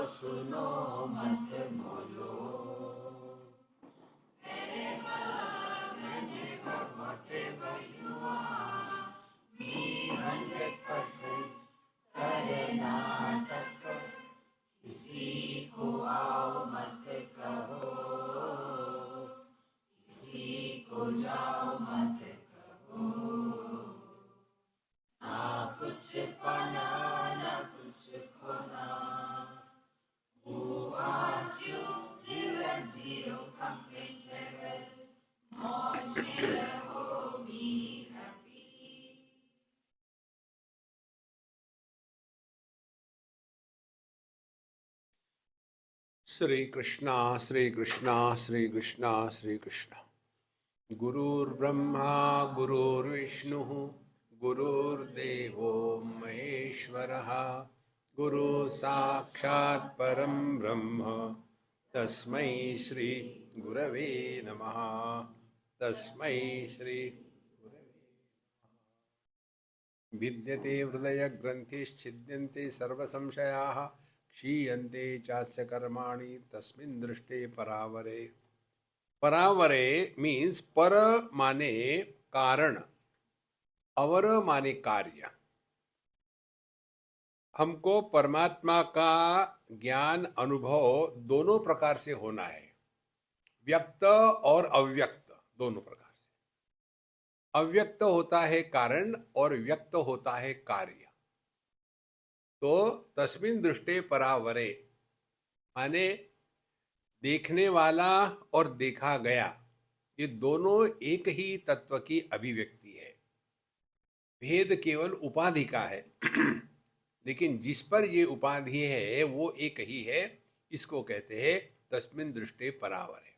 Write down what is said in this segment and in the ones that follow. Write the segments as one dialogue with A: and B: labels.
A: सुनो मत बोलो. Wherever, whenever, whatever you are, be 100% Karnataka. किसी को आओ मत कहो, किसी को जाओ मत कहो. ना कुछ पाना ना कुछ खोना. Who asked you live at zero complete level? मौज में रहो, be happy.
B: श्री कृष्णा श्री कृष्णा श्री कृष्णा श्री कृष्णा. गुरुर्ब्रह्मा गुरुर्विष्णुः गुरुर्देवो महेश्वरः. गुरु साक्षात् परं ब्रह्म तस्मै श्री गुरवे नमः. तस्मै श्री भिद्यते हृदय ग्रंथिश्छिद्यन्ते सर्वसंशयाः. क्षीयन्ते चास्य कर्माणि तस्मिन् दृष्टे परावरे. परावरे मीन्स पर माने कारण, अवर माने कार्य. हमको परमात्मा का ज्ञान अनुभव दोनों प्रकार से होना है, व्यक्त और अव्यक्त दोनों प्रकार से. अव्यक्त होता है कारण और व्यक्त होता है कार्य. तो तस्मिन् दृष्टे परावरे माने देखने वाला और देखा गया, ये दोनों एक ही तत्व की अभिव्यक्ति है. भेद केवल उपाधि का है लेकिन जिस पर ये उपाधि है वो एक ही है. इसको कहते हैं तस्मिन् दृष्टे परावरे.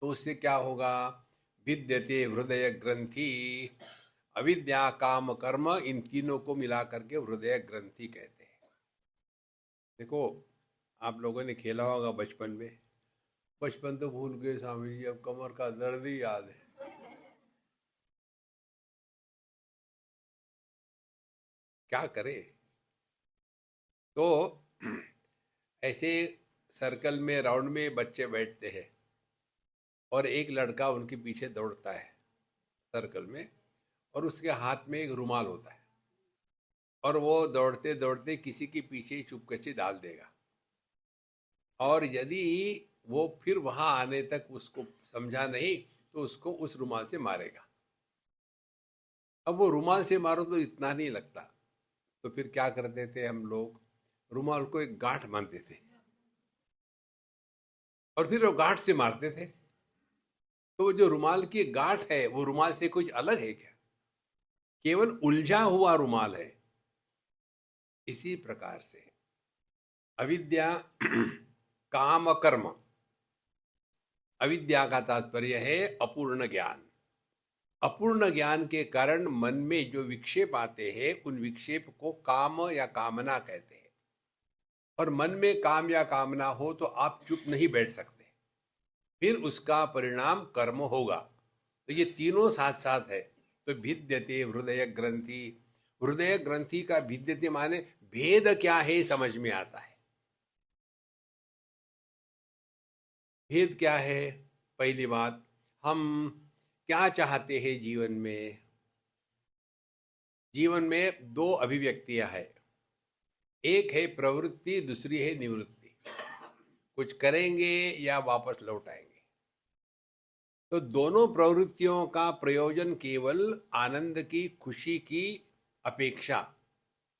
B: तो उससे क्या होगा? विद्यते हृदय ग्रंथि. अविद्या काम कर्म इन तीनों को मिला करके हृदय ग्रंथि कहते हैं. देखो, आप लोगों ने खेला होगा बचपन में. बचपन तो भूल गए स्वामी जी, अब कमर का दर्द ही याद है. क्या करे? तो ऐसे सर्कल में राउंड में बच्चे बैठते हैं और एक लड़का उनके पीछे दौड़ता है सर्कल में, और उसके हाथ में एक रुमाल होता है और वो दौड़ते दौड़ते किसी के पीछे चुपके से डाल देगा. और यदि वो फिर वहां आने तक उसको समझा नहीं तो उसको उस रुमाल से मारेगा. अब वो रुमाल से मारो तो इतना नहीं लगता, तो फिर क्या करते थे हम लोग? रुमाल को एक गांठ बांधते थे और फिर वो गांठ से मारते थे. तो जो रुमाल की गांठ है वो रुमाल से कुछ अलग है क्या? केवल उलझा हुआ रुमाल है. इसी प्रकार से अविद्या काम कर्म. अविद्या का तात्पर्य है अपूर्ण ज्ञान. अपूर्ण ज्ञान के कारण मन में जो विक्षेप आते हैं उन विक्षेप को काम या कामना कहते हैं. और मन में काम या कामना हो तो आप चुप नहीं बैठ सकते, फिर उसका परिणाम कर्म होगा. तो ये तीनों साथ साथ है. तो भिद्यते हृदय ग्रंथि. हृदय ग्रंथि का भिद्यते माने भेद क्या है समझ में आता है. भेद क्या है? पहली बात, हम क्या चाहते हैं जीवन में? जीवन में दो अभिव्यक्तियां है. एक है प्रवृत्ति, दूसरी है निवृत्ति. कुछ करेंगे या वापस लौट आएंगे. तो दोनों प्रवृत्तियों का प्रयोजन केवल आनंद की, खुशी की अपेक्षा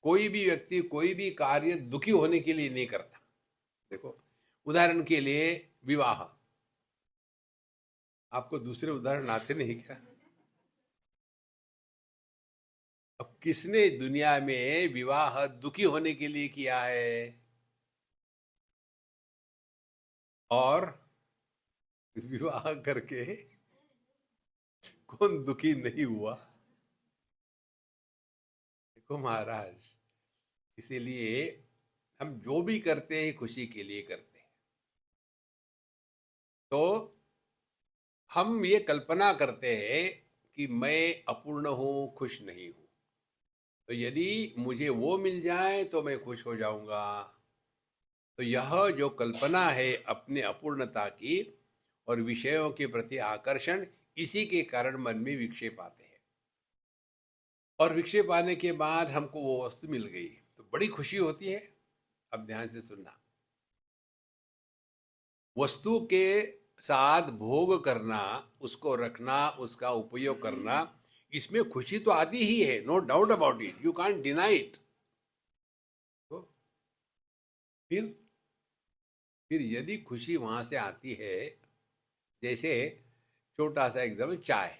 B: कोई भी व्यक्ति कोई भी कार्य दुखी होने के लिए नहीं करता. देखो, उदाहरण के लिए विवाह. आपको दूसरे उदाहरण आते नहीं क्या? अब किसने दुनिया में विवाह दुखी होने के लिए किया है? और विवाह करके कौन दुखी नहीं हुआ? देखो महाराज, इसीलिए हम जो भी करते हैं खुशी के लिए करते हैं. तो हम ये कल्पना करते हैं कि मैं अपूर्ण हूं, खुश नहीं हूं. तो यदि मुझे वो मिल जाए तो मैं खुश हो जाऊंगा. तो यह जो कल्पना है अपने अपूर्णता की और विषयों के प्रति आकर्षण, इसी के कारण मन में विक्षेप आते हैं। और विक्षेप आने के बाद हमको वो वस्तु मिल गई तो बड़ी खुशी होती है। अब ध्यान से सुनना, वस्तु के साथ भोग करना, उसको रखना, उसका उपयोग करना, इसमें खुशी तो आती ही है, no doubt about it, you can't deny it. फिर यदि खुशी वहां से आती है, जैसे छोटा सा एकदम चाय,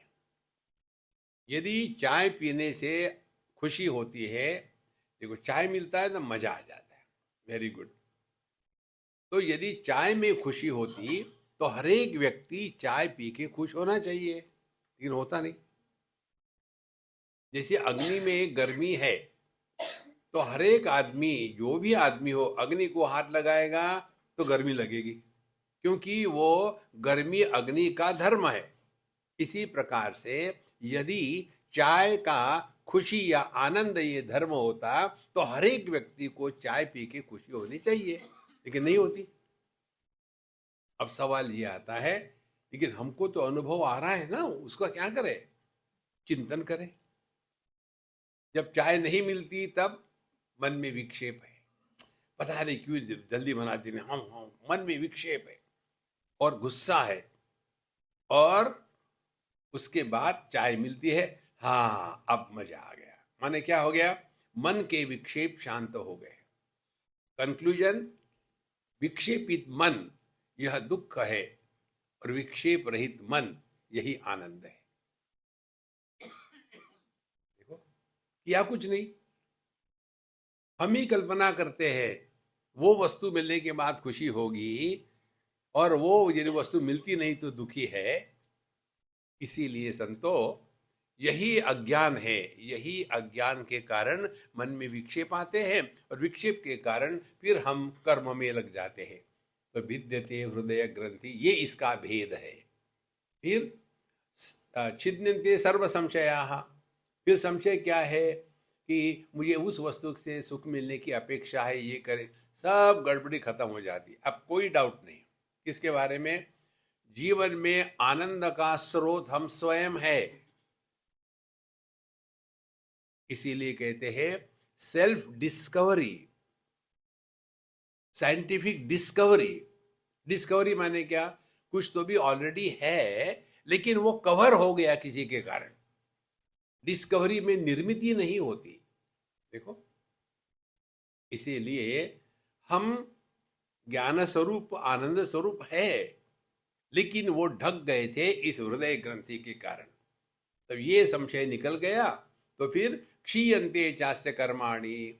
B: यदि चाय पीने से खुशी होती है, देखो चाय मिलता है तो मजा आ जाता है, वेरी गुड। तो यदि चाय में खुशी होती तो हर एक व्यक्ति चाय पी के खुश होना चाहिए, लेकिन होता नहीं। जैसे अग्नि में गर्मी है तो हर एक आदमी, जो भी आदमी हो, अग्नि को हाथ लगाएगा तो गर्मी लगेगी, क्योंकि वो गर्मी अग्नि का धर्म है। इसी प्रकार से यदि चाय का खुशी या आनंद ये धर्म होता तो हर एक व्यक्ति को चाय पी के खुशी होनी चाहिए, लेकिन नहीं होती। अब सवाल ये आता है, लेकिन हमको तो अनुभव आ रहा है ना, उसका क्या करें? चिंतन करें। जब चाय नहीं मिलती तब मन में विक्षेप है, पता नहीं क्यों जल्दी बनाती नहीं, हम मन में विक्षेप है और गुस्सा है, और उसके बाद चाय मिलती है, हाँ अब मजा आ गया। माने क्या हो गया? मन के विक्षेप शांत हो गए। कंक्लूजन, विक्षेपित मन यह दुख है और विक्षेप रहित मन यही आनंद है। देखो, किया कुछ नहीं, हम ही कल्पना करते हैं वो वस्तु मिलने के बाद खुशी होगी, और वो यदि वस्तु मिलती नहीं तो दुखी है। इसीलिए संतो, यही अज्ञान है, यही अज्ञान के कारण मन में विक्षेप आते हैं, और विक्षेप के कारण फिर हम कर्म में लग जाते हैं। तो विद्यते हृदय ग्रंथि, ये इसका भेद है। फिर छिद्यन्ते सर्व संशयाः, फिर संशय क्या है कि मुझे उस वस्तु से सुख मिलने की अपेक्षा है, ये करे, सब गड़बड़ी खत्म हो जाती। अब कोई डाउट नहीं किसके बारे में? जीवन में आनंद का स्रोत हम स्वयं है। इसीलिए कहते हैं self discovery, scientific discovery. Discovery माने क्या? कुछ तो भी ऑलरेडी है, लेकिन वो कवर हो गया किसी के कारण। डिस्कवरी में निर्मित नहीं होती। देखो, इसीलिए हम ज्ञान स्वरूप, आनंद स्वरूप है, लेकिन वो ढक गए थे इस हृदय ग्रंथि के कारण। तब ये संशय निकल गया, तो फिर क्षीयन्ते चास्य कर्माणि,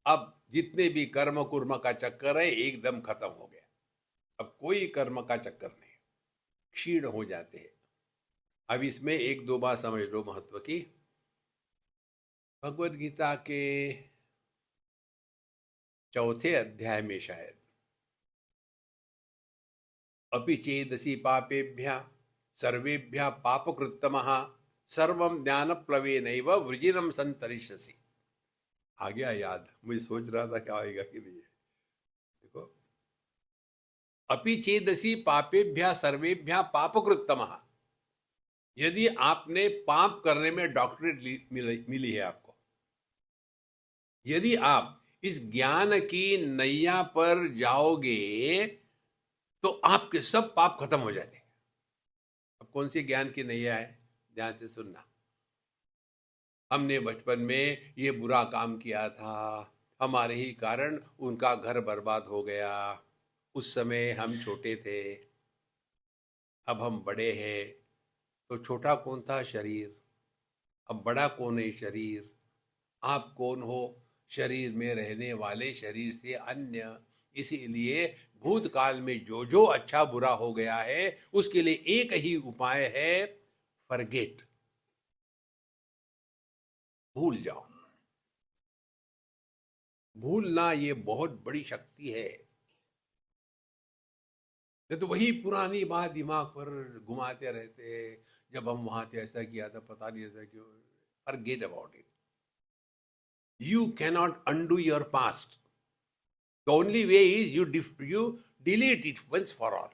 B: अब जितने भी कर्म कुर्म का चक्कर है एकदम खत्म हो गया। अब कोई कर्म का चक्कर नहीं, क्षीण हो जाते हैं। अब इसमें एक दो बात समझ लो महत्व की। भगवद गीता के 4थे अध्याय में शायद, अपि चेदसि पापेभ्यः सर्वेभ्यः पापकृत्तमः सर्वं ज्ञानप्लवेनैव वृजिनं संतरिष्यसि। आ गया याद? मुझे सोच रहा था क्या आएगा कि नहीं। देखो, अपि चेदसि पापेभ्यः सर्वेभ्यः पापकृत्तमः, यदि आपने पाप करने में डॉक्टरेट मिली है आपको, यदि आप इस ज्ञान की नैया पर जाओगे तो आपके सब पाप खत्म हो जाते हैं। अब कौन सी ज्ञान की नैया है? ध्यान से सुनना। हमने बचपन में ये बुरा काम किया था, हमारे ही कारण उनका घर बर्बाद हो गया, उस समय हम छोटे थे, अब हम बड़े हैं। तो छोटा कौन था? शरीर। अब बड़ा कौन है? शरीर। आप कौन हो? शरीर में रहने वाले, शरीर से अन्य। इसीलिए भूतकाल में जो जो अच्छा बुरा हो गया है उसके लिए एक ही उपाय है, फॉरगेट, भूल जाओ। भूलना ये बहुत बड़ी शक्ति है। तो वही पुरानी बात दिमाग पर घुमाते रहते, जब हम वहां थे ऐसा किया था, पता नहीं ऐसा क्यों। Forget about it. You cannot undo your past. The only way is you delete it once for all.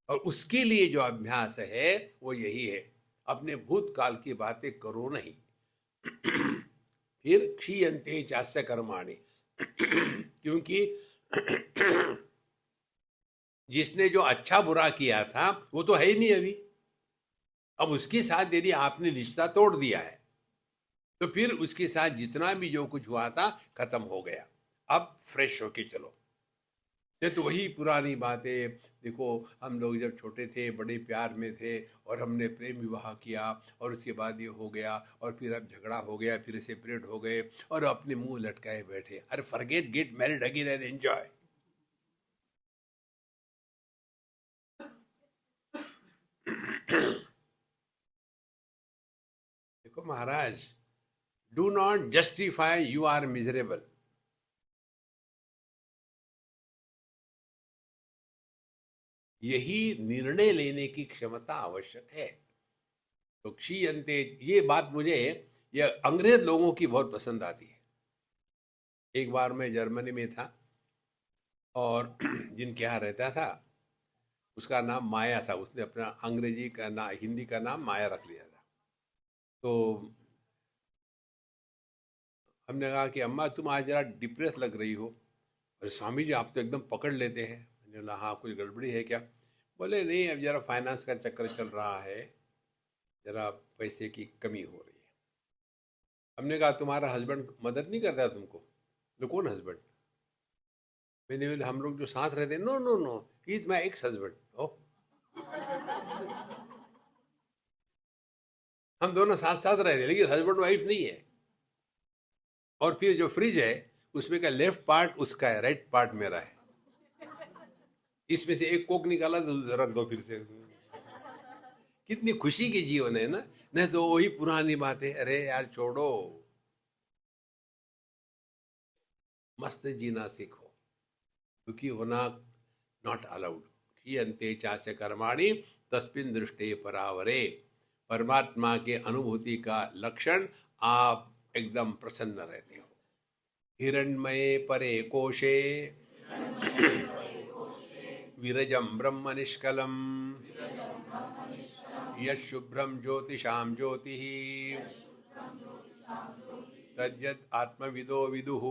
B: और उसके लिए जो अभ्यास है वो यही है, अपने भूतकाल की बातें करो नहीं। फिर क्षीयन्ते चास्य कर्माणि, क्योंकि जिसने जो अच्छा बुरा किया था वो तो है ही नहीं अभी। अब उसके साथ यदि आपने रिश्ता तोड़ दिया है तो फिर उसके साथ जितना भी जो कुछ हुआ था खत्म हो गया, अब फ्रेश होके चलो। ये तो वही पुरानी बातें, देखो हम लोग जब छोटे थे बड़े प्यार में थे और हमने प्रेम विवाह किया और उसके बाद ये हो गया और फिर अब झगड़ा हो गया, फिर सेपरेट हो गए और अपने मुंह लटकाए बैठे। अरे forget, get married again and enjoy. देखो महाराज, do not justify you are miserable. यही निर्णय लेने की क्षमता आवश्यक है। तो क्षीयन्ते, ये बात मुझे ये अंग्रेज लोगों की बहुत पसंद आती है। एक बार मैं जर्मनी में था और जिनके यहाँ रहता था उसका नाम माया था, उसने अपना अंग्रेजी का नाम हिंदी का नाम माया रख लिया था। तो हमने कहा कि अम्मा तुम आज जरा डिप्रेस लग रही हो। अरे स्वामी जी आप तो एकदम पकड़ लेते हैं। मैंने बोला हाँ कुछ गड़बड़ी है क्या? बोले नहीं, अब जरा फाइनेंस का चक्कर चल रहा है, जरा पैसे की कमी हो रही है। हमने कहा तुम्हारा हस्बैंड मदद नहीं करता तुमको? तो कौन हस्बैंड? मैंने बोला हम लोग जो साथ रहते हैं। No no no, he is my ex husband. Oh, हम दोनों साथ साथ रहते लेकिन हस्बैंड वाइफ नहीं है। और फिर जो फ्रिज है उसमें का लेफ्ट पार्ट उसका है, राइट पार्ट मेरा है। इसमें से एक कोक निकाला तो रख दो फिर से। कितनी खुशी के जीवन है ना। नहीं तो वही पुरानी बात है, अरे यार छोड़ो, मस्त जीना सीखो, दुखी होना नॉट अलाउड। क्षीयन्ते चास्य कर्माणि तस्मिन् दृष्टे परावरे। परमात्मा के अनुभूति का लक्षण आप एकदम प्रसन्न रहते हो। हिरण्मये परे कोशे विरजम ब्रह्म निष्कलम यशुभ्रम ज्योतिषाम ज्योति तद्यत् आत्मविदो विदुः।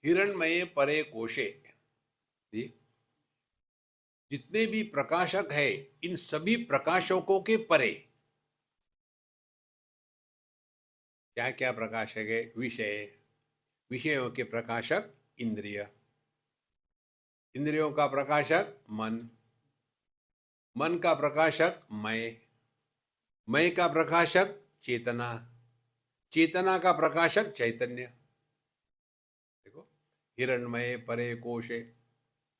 B: हिरण्मये परे कोशे, जितने भी प्रकाशक है इन सभी प्रकाशकों के परे क्या क्या प्रकाशक है? विषय, विषयों के प्रकाशक इंद्रिय, इंद्रियों का प्रकाशक मन, मन का प्रकाशक मय, मय का प्रकाशक चेतना, चेतना का प्रकाशक चैतन्य। देखो हिरण्मये परे कोशे,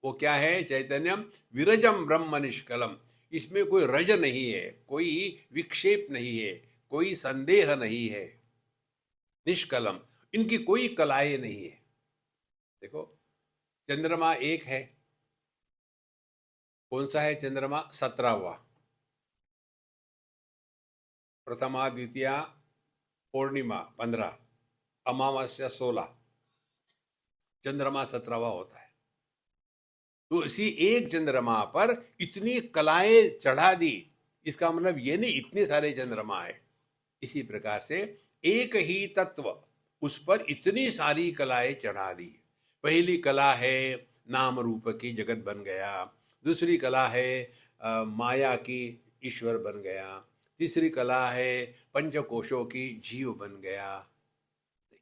B: वो क्या है? चैतन्यम विरजम ब्रह्म निष्कलम। इसमें कोई रज नहीं है, कोई विक्षेप नहीं है, कोई संदेह नहीं है। निष्कलम, इनकी कोई कलाएं नहीं है। देखो चंद्रमा एक है, कौन सा है चंद्रमा? 17वां। प्रथमा द्वितीया पूर्णिमा 15, अमावस्या 16, चंद्रमा 17वां होता है। तो इसी एक चंद्रमा पर इतनी कलाएं चढ़ा दी, इसका मतलब ये नहीं इतने सारे चंद्रमा है। इसी प्रकार से एक ही तत्व उस पर इतनी सारी कलाएं चढ़ा दी। पहली कला है नाम रूप की, जगत बन गया। दूसरी कला है माया की, ईश्वर बन गया। तीसरी कला है पंचकोशों की, जीव बन गया।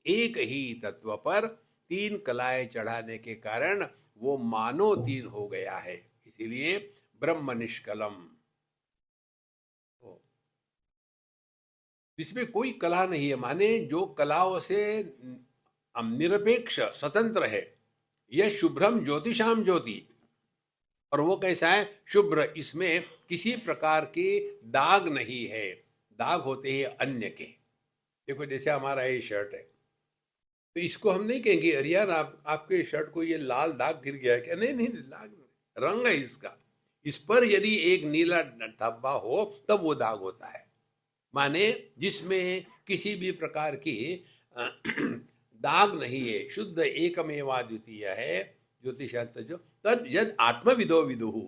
B: एक ही तत्व पर तीन कलाएं चढ़ाने के कारण वो मानो तीन हो गया है, इसीलिए ब्रह्म निष्कलम। इसमें कोई कला नहीं है, माने जो कलाओं से निरपेक्ष स्वतंत्र है। यह शुभ्रम ज्योतिषाम ज्योति, और वो कैसा है? शुभ्र, इसमें किसी प्रकार के दाग नहीं है। दाग होते हैं अन्य के। देखो जैसे हमारा ये शर्ट है, तो इसको हम नहीं कहेंगे अरे यार आपके शर्ट को ये लाल दाग गिर गया है क्या? नहीं नहीं, दाग रंग है इसका। इस पर यदि एक नीला धब्बा हो तब वो दाग होता है। माने जिसमें किसी भी प्रकार की दाग नहीं है, शुद्ध एकमेवा द्वितीय है। ज्योतिषास्त्र जो तद यद आत्मविदो विदुहु,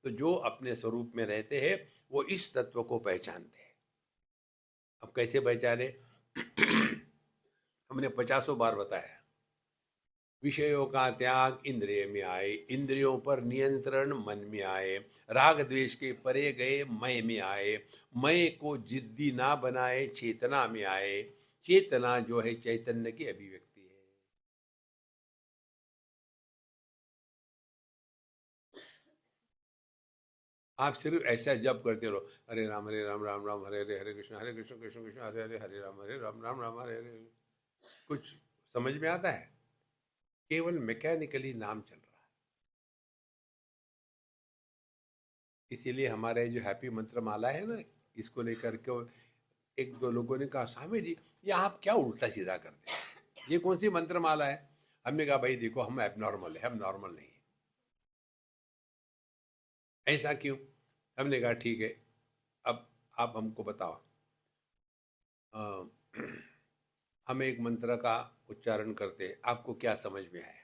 B: तो जो अपने स्वरूप में रहते हैं वो इस तत्व को पहचानते हैं। अब कैसे पहचाने? हमने 50 बार बताया, विषयों का त्याग इंद्रिय में आए, इंद्रियों पर नियंत्रण मन में आए, राग द्वेष के परे गए मय में आए, मय को जिद्दी ना बनाए चेतना में आए, चेतना जो है चैतन्य की अभिव्यक्ति है। आप सिर्फ ऐसा जप करते रहो, हरे राम राम राम हरे हरे, हरे कृष्ण कृष्ण कृष्ण हरे हरे, हरे राम राम हरे हरे। कुछ समझ में आता है? केवल मैकेनिकली नाम चल रहा है। इसीलिए हमारे जो हैप्पी मंत्र माला है ना, इसको लेकर के एक दो लोगों ने कहा, स्वामी जी ये आप क्या उल्टा सीधा करते हैं, ये कौन सी मंत्र माला है? हमने कहा भाई देखो, हम एबनॉर्मल है, हम नॉर्मल नहीं है। ऐसा क्यों? हमने कहा ठीक है, अब आप हमको बताओ, हम एक मंत्र का उच्चारण करते, आपको क्या समझ में आया?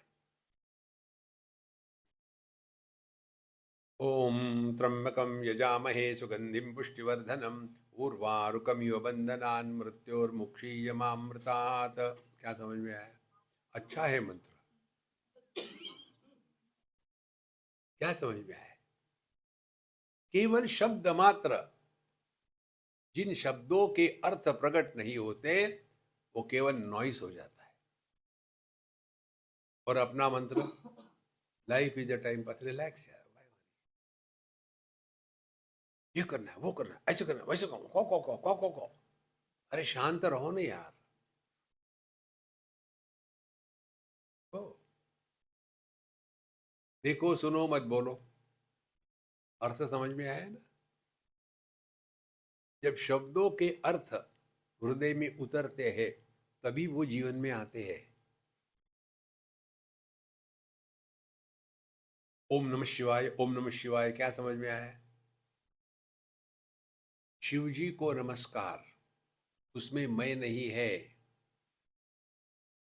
B: ओम त्र्यंबकं यजामहे सुगंधिं पुष्टिवर्धनम उर्वारुकमिव बंधनान् मृत्योर्मुक्षीयमामृतात्। क्या समझ में आया? अच्छा है मंत्र। क्या समझ में आया? केवल शब्द मात्र, जिन शब्दों के अर्थ प्रकट नहीं होते वो केवल नॉइस हो जाता है। और अपना मंत्र, life is a time pass, relax यार, ये करना है वो करना है, ऐसे करना है वैसे करना, को अरे शांत रहो ना यार। तो देखो सुनो मत बोलो, अर्थ समझ में आया ना? जब शब्दों के अर्थ हृदय में उतरते हैं तभी वो जीवन में आते हैं। ओम नमः शिवाय, ओम नमः शिवाय, क्या समझ में आया? शिव जी को नमस्कार, उसमें मैं नहीं है।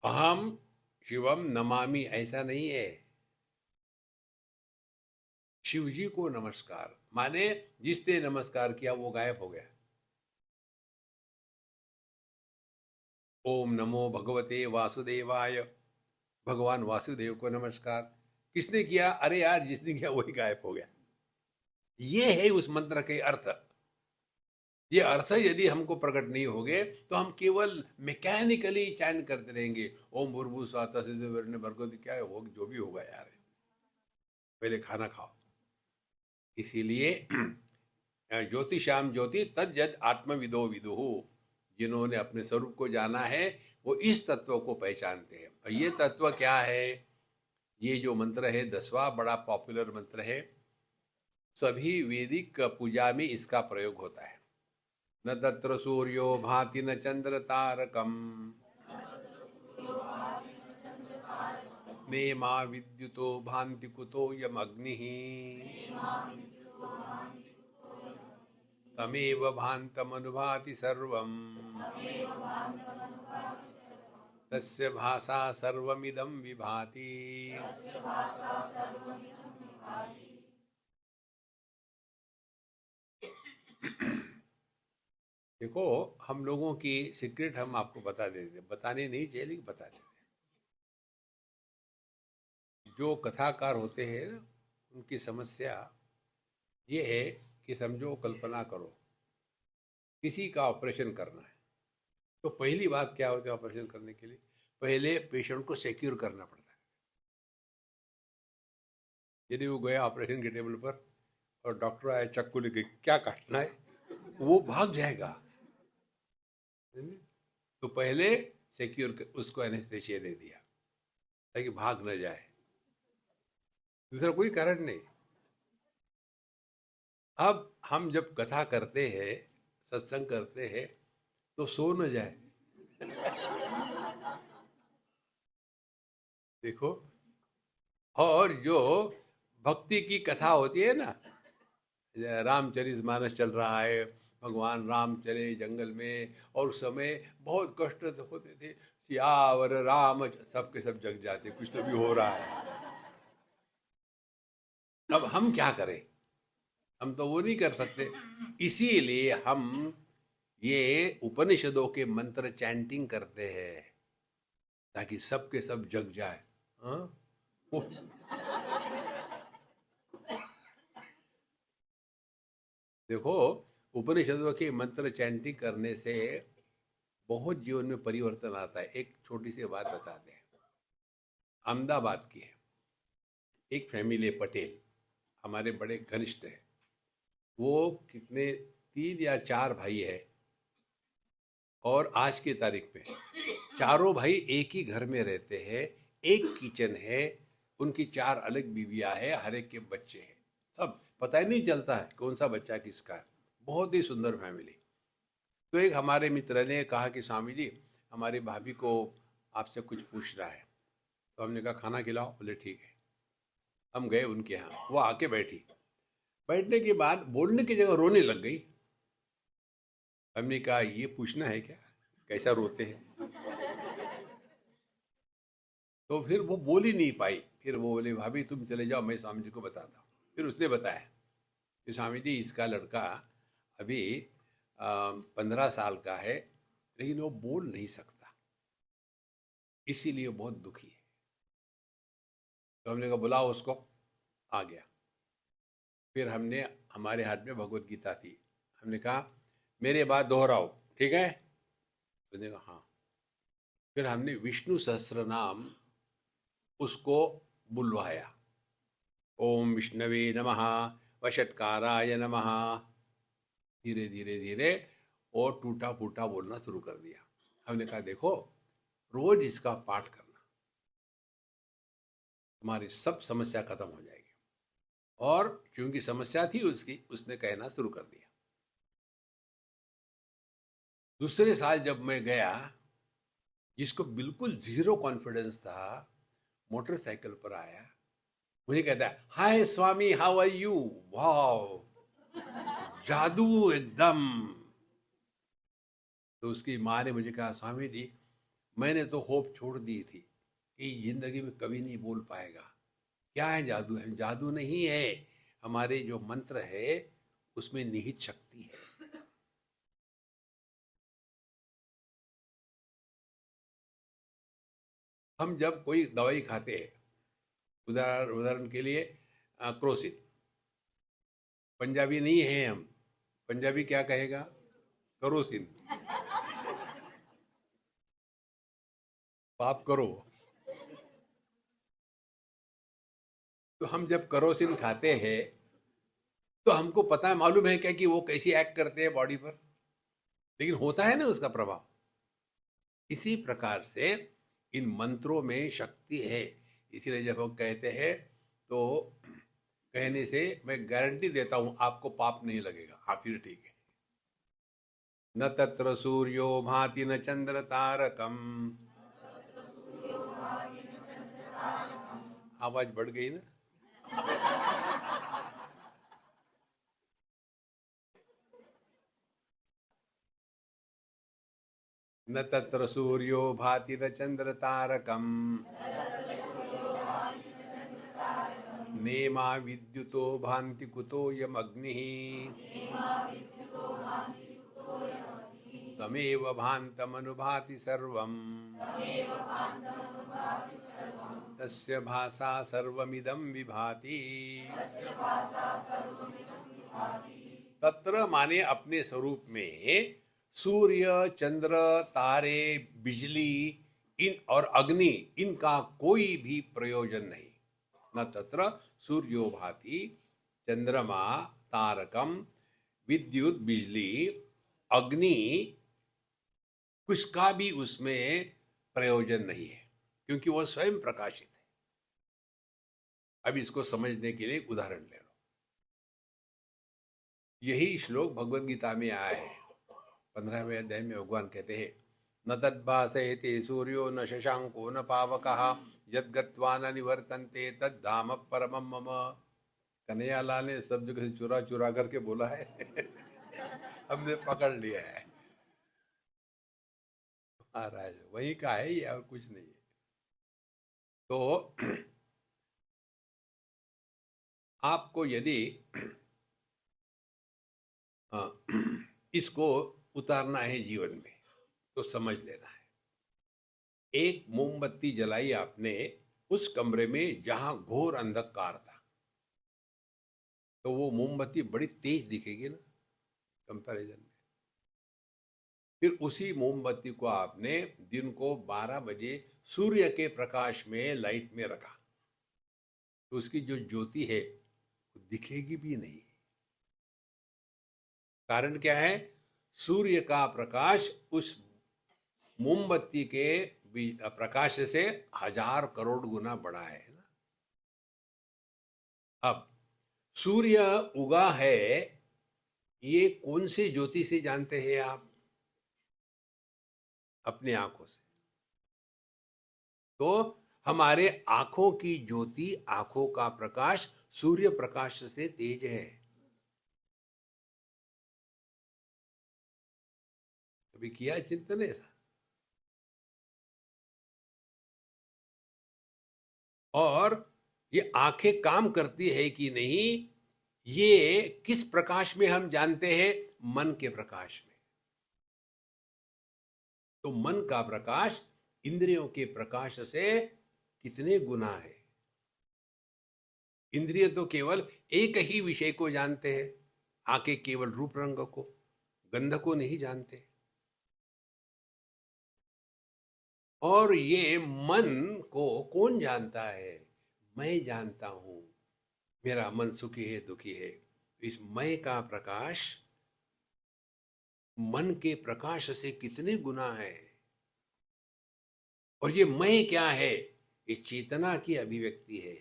B: अहम शिवम नमामि ऐसा नहीं है। शिव जी को नमस्कार माने जिसने नमस्कार किया वो गायब हो गया। ओम नमो भगवते वासुदेवाय, भगवान वासुदेव को नमस्कार। किसने किया? अरे यार जिसने किया वही गायब हो गया। ये है उस मंत्र के अर्थ। ये अर्थ यदि हमको प्रकट नहीं होंगे तो हम केवल मैकेनिकली चैन करते रहेंगे, ओम भूर्भुवः स्वः तत्सवितुर्वरेण्यं भर्गो, क्या है वो जो भी होगा यार, पहले खाना खाओ। इसीलिए ज्योतिषाम ज्योति तद्यद आत्मविदो विदुहु, जिन्होंने अपने स्वरूप को जाना है वो इस तत्व को पहचानते हैं। और ये तत्व क्या है? ये जो मंत्र है 10वां बड़ा पॉपुलर मंत्र है, सभी वैदिक पूजा में इसका प्रयोग होता है। न तत्र सूर्यो भाति न चंद्र तारकम, नेमा विद्युतो भान्ति कुतो यम अग्निः, तमेव भान्तमनुभाति सर्वम्, तस्य भाषा सर्वमिदं विभाति। देखो, हम लोगों की सीक्रेट हम आपको बता देते, बताने नहीं चाहिए लेकिन बता देते। जो कथाकार होते हैं ना, उनकी समस्या ये है कि समझो, कल्पना करो किसी का ऑपरेशन करना है, तो पहली बात क्या होती है ऑपरेशन करने के लिए? पहले पेशेंट को सिक्योर करना पड़ता है। यदि वो गया ऑपरेशन के टेबल पर और डॉक्टर आया चाकू लेके, क्या काटना है, वो भाग जाएगा। तो पहले सिक्योर उसको एनेस्थेसिया दे दिया ताकि भाग न जाए, दूसरा कोई कारण नहीं। अब हम जब कथा करते हैं, सत्संग करते हैं, तो सो न जाए। देखो, और जो भक्ति की कथा होती है ना, रामचरितमानस चल रहा है, भगवान राम चले जंगल में और उस समय बहुत कष्ट होते थे, सियावर राम, सबके सब जग जाते, कुछ तो भी हो रहा है। अब हम क्या करें, हम तो वो नहीं कर सकते। इसीलिए हम ये उपनिषदों के मंत्र चैंटिंग करते हैं ताकि सबके सब जग जाए। हाँ? देखो, उपनिषदों के मंत्र चैंटिंग करने से बहुत जीवन में परिवर्तन आता है। एक छोटी सी बात बताते हैं, अहमदाबाद की है एक फैमिली है, पटेल, हमारे बड़े घनिष्ठ है। वो कितने 3 या 4 भाई है, और आज की तारीख में चारों भाई एक ही घर में रहते हैं, एक किचन है, उनकी 4 अलग बीवियां हैं, हर एक के बच्चे हैं, सब पता ही नहीं चलता है कौन सा बच्चा किसका है। बहुत ही सुंदर फैमिली। तो एक हमारे मित्र ने कहा कि स्वामी जी, हमारी भाभी को आपसे कुछ पूछना है। तो हमने कहा खाना खिलाओ। बोले ठीक है। हम गए उनके यहाँ, वो आके बैठी। बैठने के बाद बोलने की जगह रोने लग गई। हमने कहा ये पूछना है क्या, कैसा रोते हैं। तो फिर वो बोल ही नहीं पाई। फिर वो बोले भाभी तुम चले जाओ, मैं स्वामी जी को बताता हूँ। फिर उसने बताया कि स्वामी जी, इसका लड़का अभी 15 साल का है, लेकिन वो बोल नहीं सकता, इसीलिए बहुत दुखी है। तो हमने कहा बुलाओ उसको। आ गया। फिर हमने, हमारे हाथ में भगवत गीता थी, हमने कहा मेरे बात दोहराओ, ठीक है। उसने कहा हाँ। फिर हमने विष्णु सहस्त्र नाम उसको बुलवाया, ओम विष्णवे नमः, वषटकाराय नमः। धीरे धीरे धीरे और टूटा फूटा बोलना शुरू कर दिया। हमने कहा देखो, रोज इसका पाठ करना, तुम्हारी सब समस्या खत्म हो जाएगी। और क्योंकि समस्या थी उसकी, उसने कहना शुरू कर दिया। दूसरे साल जब मैं गया, जिसको बिल्कुल जीरो कॉन्फिडेंस था, मोटरसाइकिल पर आया, मुझे कहता है हाय स्वामी, हाउ आर यू। वाओ, जादू एकदम। तो उसकी माँ ने मुझे कहा स्वामी जी, मैंने तो होप छोड़ दी थी कि जिंदगी में कभी नहीं बोल पाएगा। क्या है जादू? है जादू नहीं है, हमारे जो मंत्र है उसमें निहित शक्ति है। हम जब कोई दवाई खाते हैं, उदाहरण के लिए क्रोसिन, पंजाबी नहीं है हम, पंजाबी क्या कहेगा? करोसिन, पाप करो। तो हम जब करोसिन खाते हैं तो हमको पता है, मालूम है क्या कि वो कैसी एक्ट करते हैं बॉडी पर, लेकिन होता है ना उसका प्रभाव। इसी प्रकार से इन मंत्रों में शक्ति है। इसीलिए जब हम कहते हैं तो कहने से मैं गारंटी देता हूं आपको पाप नहीं लगेगा। हाँ फिर ठीक है। न तत्र सूर्यो भाति न चंद्र तारकम। आवाज बढ़ गई ना। न तत्र सूर्यो भाति न चंद्र तारकम, नेमा विद्युतो भान्ति कुतोऽयम् अग्निः, तमेव भान्तमनुभाति सर्वम्, तस्य भासा सर्वमिदं विभाति। तत्र माने अपने स्वरूप में सूर्य, चंद्र, तारे, बिजली, इन और अग्नि, इनका कोई भी प्रयोजन नहीं। न तत्र सूर्यो भाति, चंद्रमा, तारकम, विद्युत, बिजली, अग्नि, कुछ का भी उसमें प्रयोजन नहीं है, क्योंकि वह स्वयं प्रकाशित है। अब इसको समझने के लिए उदाहरण ले लो। यही श्लोक भगवत गीता में आया है। 15वें अध्याय में भगवान कहते हैं, न तद्भासयते सूर्यो न शशांको न पावकः, यद्गत्वा न निवर्तन्ते तद्धाम परमं मम। कन्हैया लाल ने सब जगह से चुरा चुरा करके बोला है। हमने पकड़ लिया है। आ रहा है, वही का है ये, और कुछ नहीं है। तो आपको यदि इसको उतारना है जीवन में, तो समझ लेना है। एक मोमबत्ती जलाई आपने उस कमरे में जहां घोर अंधकार था, तो वो मोमबत्ती बड़ी तेज दिखेगी ना कंपैरिजन में। फिर उसी मोमबत्ती को आपने दिन को 12 बजे सूर्य के प्रकाश में लाइट में रखा, तो उसकी जो ज्योति है वो दिखेगी भी नहीं। कारण क्या है? सूर्य का प्रकाश उस मोमबत्ती के प्रकाश से 1000 करोड़ गुना बड़ा है ना। अब सूर्य उगा है, ये कौन सी ज्योति से जानते हैं आप? अपनी आंखों से। तो हमारे आंखों की ज्योति, आंखों का प्रकाश सूर्य प्रकाश से तेज है। कभी किया चिंतन ऐसा? और ये आंखें काम करती है कि नहीं, ये किस प्रकाश में हम जानते हैं? मन के प्रकाश में। तो मन का प्रकाश इंद्रियों के प्रकाश से कितने गुना है। इंद्रिय तो केवल एक ही विषय को जानते हैं, आंखें केवल रूप रंग को, गंध को नहीं जानते। और ये मन को कौन जानता है? मैं जानता हूं, मेरा मन सुखी है दुखी है। इस मैं का प्रकाश मन के प्रकाश से कितने गुना है। और ये मैं क्या है? ये चेतना की अभिव्यक्ति है।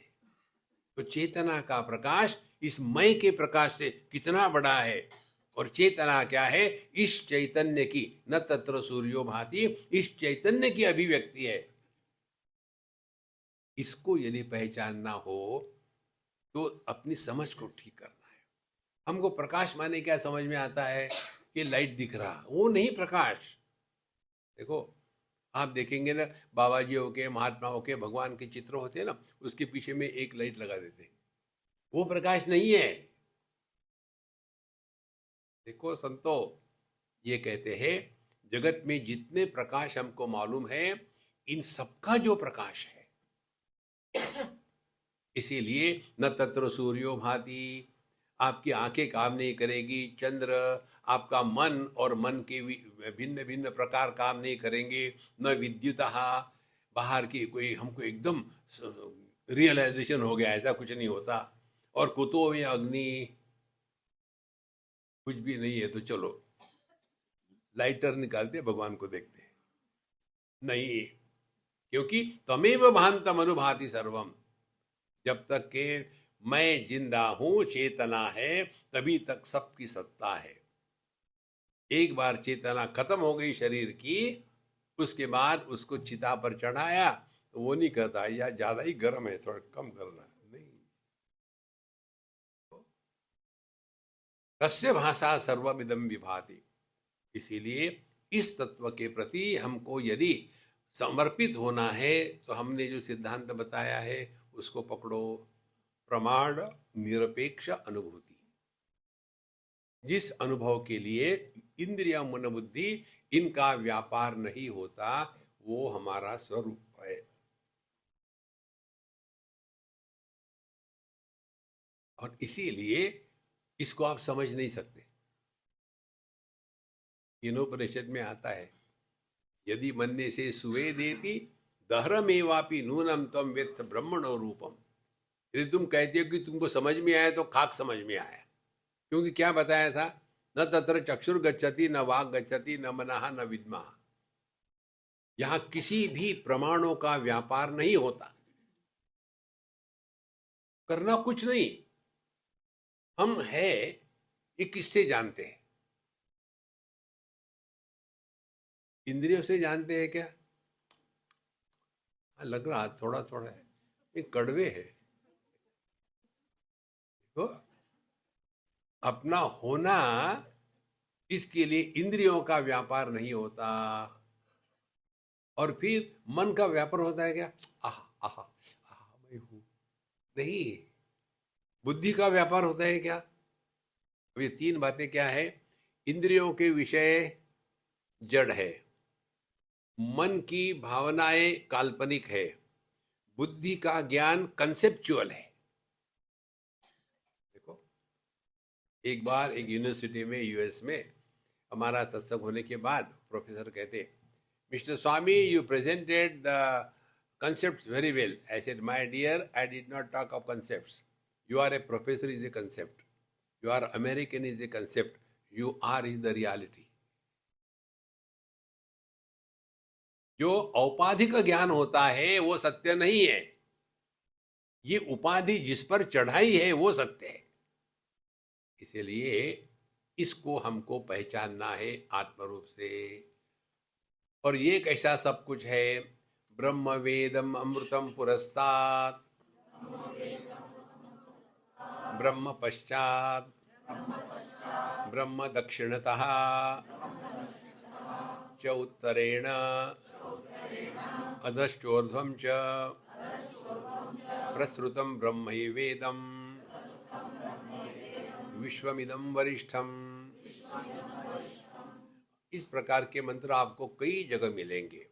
B: तो चेतना का प्रकाश इस मैं के प्रकाश से कितना बड़ा है। और चेतना क्या है? इस चैतन्य की, न तत्र सूर्यो भाति, इस चैतन्य की अभिव्यक्ति है। इसको यदि पहचानना हो तो अपनी समझ को ठीक करना है। हमको प्रकाश माने क्या समझ में आता है कि लाइट दिख रहा, वो नहीं प्रकाश। देखो, आप देखेंगे ना, बाबा जी हो के, महात्माओं के, भगवान के चित्र होते हैं ना, उसके पीछे में एक लाइट लगा देते, वो प्रकाश नहीं है। देखो संतो, ये कहते हैं जगत में जितने प्रकाश हमको मालूम है, इन सबका जो प्रकाश है, इसीलिए न तत्र सूर्यो भाति, आपकी आंखें काम नहीं करेगी, चंद्र, आपका मन और मन के भिन्न भिन्न प्रकार काम नहीं करेंगे, न विद्युतः, बाहर की कोई हमको एकदम रियलाइजेशन हो गया, ऐसा कुछ नहीं होता। और कुतो में अग्नि, कुछ भी नहीं है तो चलो लाइटर निकालते भगवान को देखते नहीं, क्योंकि तमेव भांतम अनुभाति सर्वम। जब तक के मैं जिंदा हूं, चेतना है, तभी तक सबकी सत्ता है। एक बार चेतना खत्म हो गई शरीर की, उसके बाद उसको चिता पर चढ़ाया तो वो नहीं कहता यार ज्यादा ही गर्म है, थोड़ा कम करना, नहीं। कस्य भाषा सर्वमिदं विभाति। इसीलिए इस तत्व के प्रति हमको यदि समर्पित होना है, तो हमने जो सिद्धांत बताया है उसको पकड़ो। प्रमाण निरपेक्ष अनुभूति, जिस अनुभव के लिए इंद्रिय मन बुद्धि इनका व्यापार नहीं होता, वो हमारा स्वरूप है। और इसीलिए इसको आप समझ नहीं सकते। ईनोपनिषद में आता है, यदि मन्ने से सुवे देती दहरमेवापि नूनम तम वेत्थ ब्रह्मणो रूपम। यदि तुम कहते हो कि तुमको समझ में आया तो खाक समझ में आया, क्योंकि क्या बताया था? न तत्र चक्षुर गच्छति, न वाग गच्छति, न मनः, न विद्मः। यहां किसी भी प्रमाणों का व्यापार नहीं होता, करना कुछ नहीं। हम है ये किससे जानते हैं? इंद्रियों से जानते हैं क्या? लग रहा थोड़ा थोड़ा है, ये कड़वे है। तो अपना होना, इसके लिए इंद्रियों का व्यापार नहीं होता। और फिर मन का व्यापार होता है क्या, आह आह आह मैं हूं, नहीं। बुद्धि का व्यापार होता है क्या। अब ये तीन बातें क्या है, इंद्रियों के विषय जड़ है, मन की भावनाएं काल्पनिक है, बुद्धि का ज्ञान कंसेप्चुअल है। देखो, एक बार एक यूनिवर्सिटी में यूएस में हमारा सत्संग होने के बाद प्रोफेसर कहते, mister Swami you presented the concepts very well. I said, my dear, I did not talk of concepts. You are a professor is a concept. You are American is a concept. You are is the reality. जो औपाधिक ज्ञान होता है वो सत्य नहीं है, ये उपाधि जिस पर चढ़ाई है वो सत्य है। इसलिए इसको हमको पहचानना है आत्मरूप से। और ये कैसा सब कुछ है, ब्रह्म वेदम अमृतम पुरस्तात्, ब्रह्म पश्चात्, ब्रह्म दक्षिणतः, च उत्तरेण, अधश्चोर्ध्वं च, प्रसृतं ब्रह्मैवेदं, विश्वमिदं वरिष्ठम। इस प्रकार के मंत्र आपको कई जगह मिलेंगे।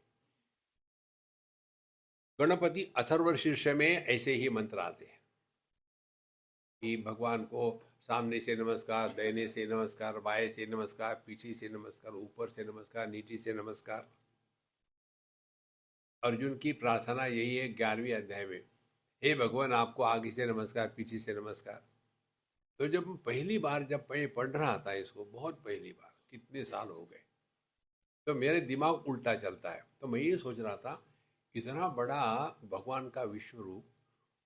B: गणपति अथर्वशीर्ष में ऐसे ही मंत्र आते हैं कि भगवान को सामने से नमस्कार, दाहिने से नमस्कार, बाएं से नमस्कार, पीछे से नमस्कार, ऊपर से नमस्कार, नीचे से नमस्कार। अर्जुन की प्रार्थना यही है 11वें अध्याय में, हे भगवान आपको आगे से नमस्कार, पीछे से नमस्कार। तो जब पहली बार जब मैं पढ़ रहा था इसको, बहुत पहली बार, कितने साल हो गए, तो मेरे दिमाग उल्टा चलता है। तो मैं ये सोच रहा था, इतना बड़ा भगवान का विश्व रूप,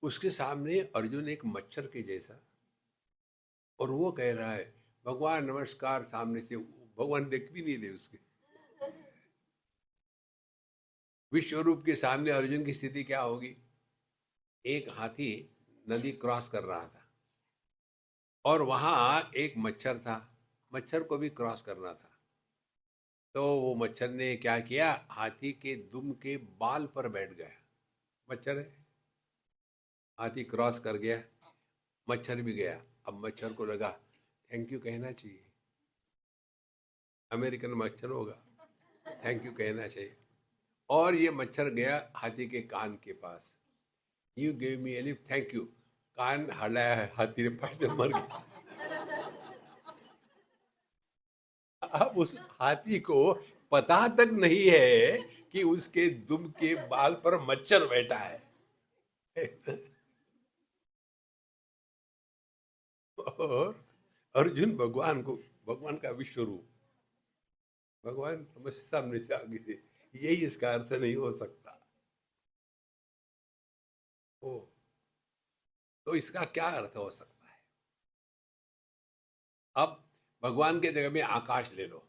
B: उसके सामने अर्जुन एक मच्छर के जैसा, और वो कह रहा है भगवान नमस्कार, सामने से भगवान देख भी नहीं रहे उसके। विश्व रूप के सामने अर्जुन की स्थिति क्या होगी। एक हाथी नदी क्रॉस कर रहा था और वहां एक मच्छर था, मच्छर को भी क्रॉस करना था। तो वो मच्छर ने क्या किया, हाथी के दुम के बाल पर बैठ गया। मच्छर है, हाथी क्रॉस कर गया, मच्छर भी गया। अब मच्छर को लगा थैंक यू कहना चाहिए, अमेरिकन मच्छर होगा, थैंक यू कहना चाहिए। और ये मच्छर गया हाथी के कान के पास, you give me a lift, thank you. कान हलाया है, हाथी ने पास से मर गया। अब उस हाथी को पता तक नहीं है कि उसके दुम के बाल पर मच्छर बैठा है। और अर्जुन भगवान को, भगवान का विश्व रूप, भगवान सामने से आगे से, यही इसका अर्थ नहीं हो सकता। ओ, तो इसका क्या अर्थ हो सकता है। अब भगवान के जगह में आकाश ले लो,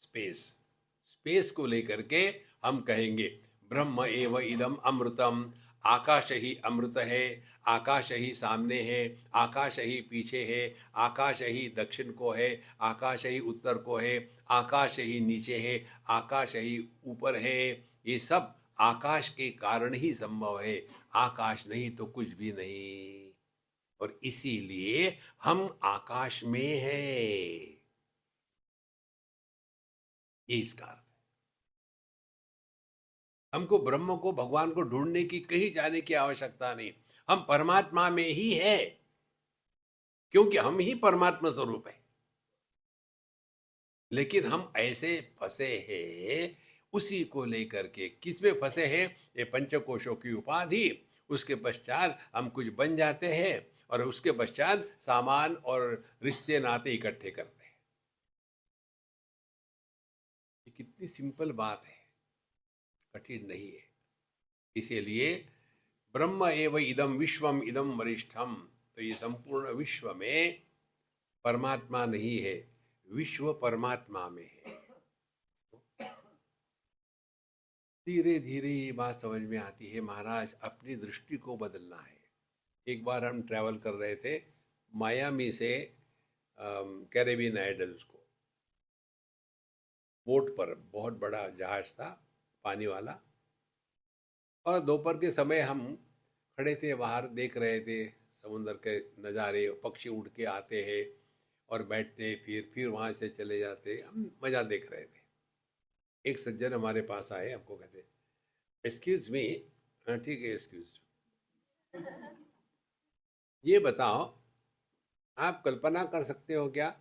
B: स्पेस, स्पेस को लेकर के हम कहेंगे ब्रह्म एव इदम अमृतम, आकाश ही अमृत है, आकाश ही सामने है, आकाश ही पीछे है, आकाश ही दक्षिण को है, आकाश ही उत्तर को है, आकाश ही नीचे है, आकाश ही ऊपर है। ये सब आकाश के कारण ही संभव है, आकाश नहीं तो कुछ भी नहीं। और इसीलिए हम आकाश में हैं, ये इसका अर्थ है। हमको ब्रह्म को, भगवान को ढूंढने की, कहीं जाने की आवश्यकता नहीं, हम परमात्मा में ही है, क्योंकि हम ही परमात्मा स्वरूप है। लेकिन हम ऐसे फंसे हैं, उसी को लेकर के किस में फंसे हैं, ये पंचकोशों की उपाधि, उसके पश्चात हम कुछ बन जाते हैं और उसके पश्चात सामान और रिश्ते नाते इकट्ठे करते हैं। ये कितनी सिंपल बात है, कठिन नहीं है। इसीलिए ब्रह्म एव इदम विश्वम इदम वरिष्ठम, तो ये संपूर्ण विश्व में परमात्मा नहीं है, विश्व परमात्मा में है। धीरे धीरे ये बात समझ में आती है, महाराज अपनी दृष्टि को बदलना है। एक बार हम ट्रैवल कर रहे थे मायामी से कैरेबियन आइडल्स को, बोट पर, बहुत बड़ा जहाज था, पानी वाला। और दोपहर के समय हम खड़े थे बाहर, देख रहे थे समुद्र के नज़ारे, पक्षी उड़ के आते हैं और बैठते, फिर वहाँ से चले जाते, हम मज़ा देख रहे थे। एक सज्जन हमारे पास आए, हमको कहते, एक्सक्यूज मी। ठीक है, एक्सक्यूज। ये बताओ, आप कल्पना कर सकते हो क्या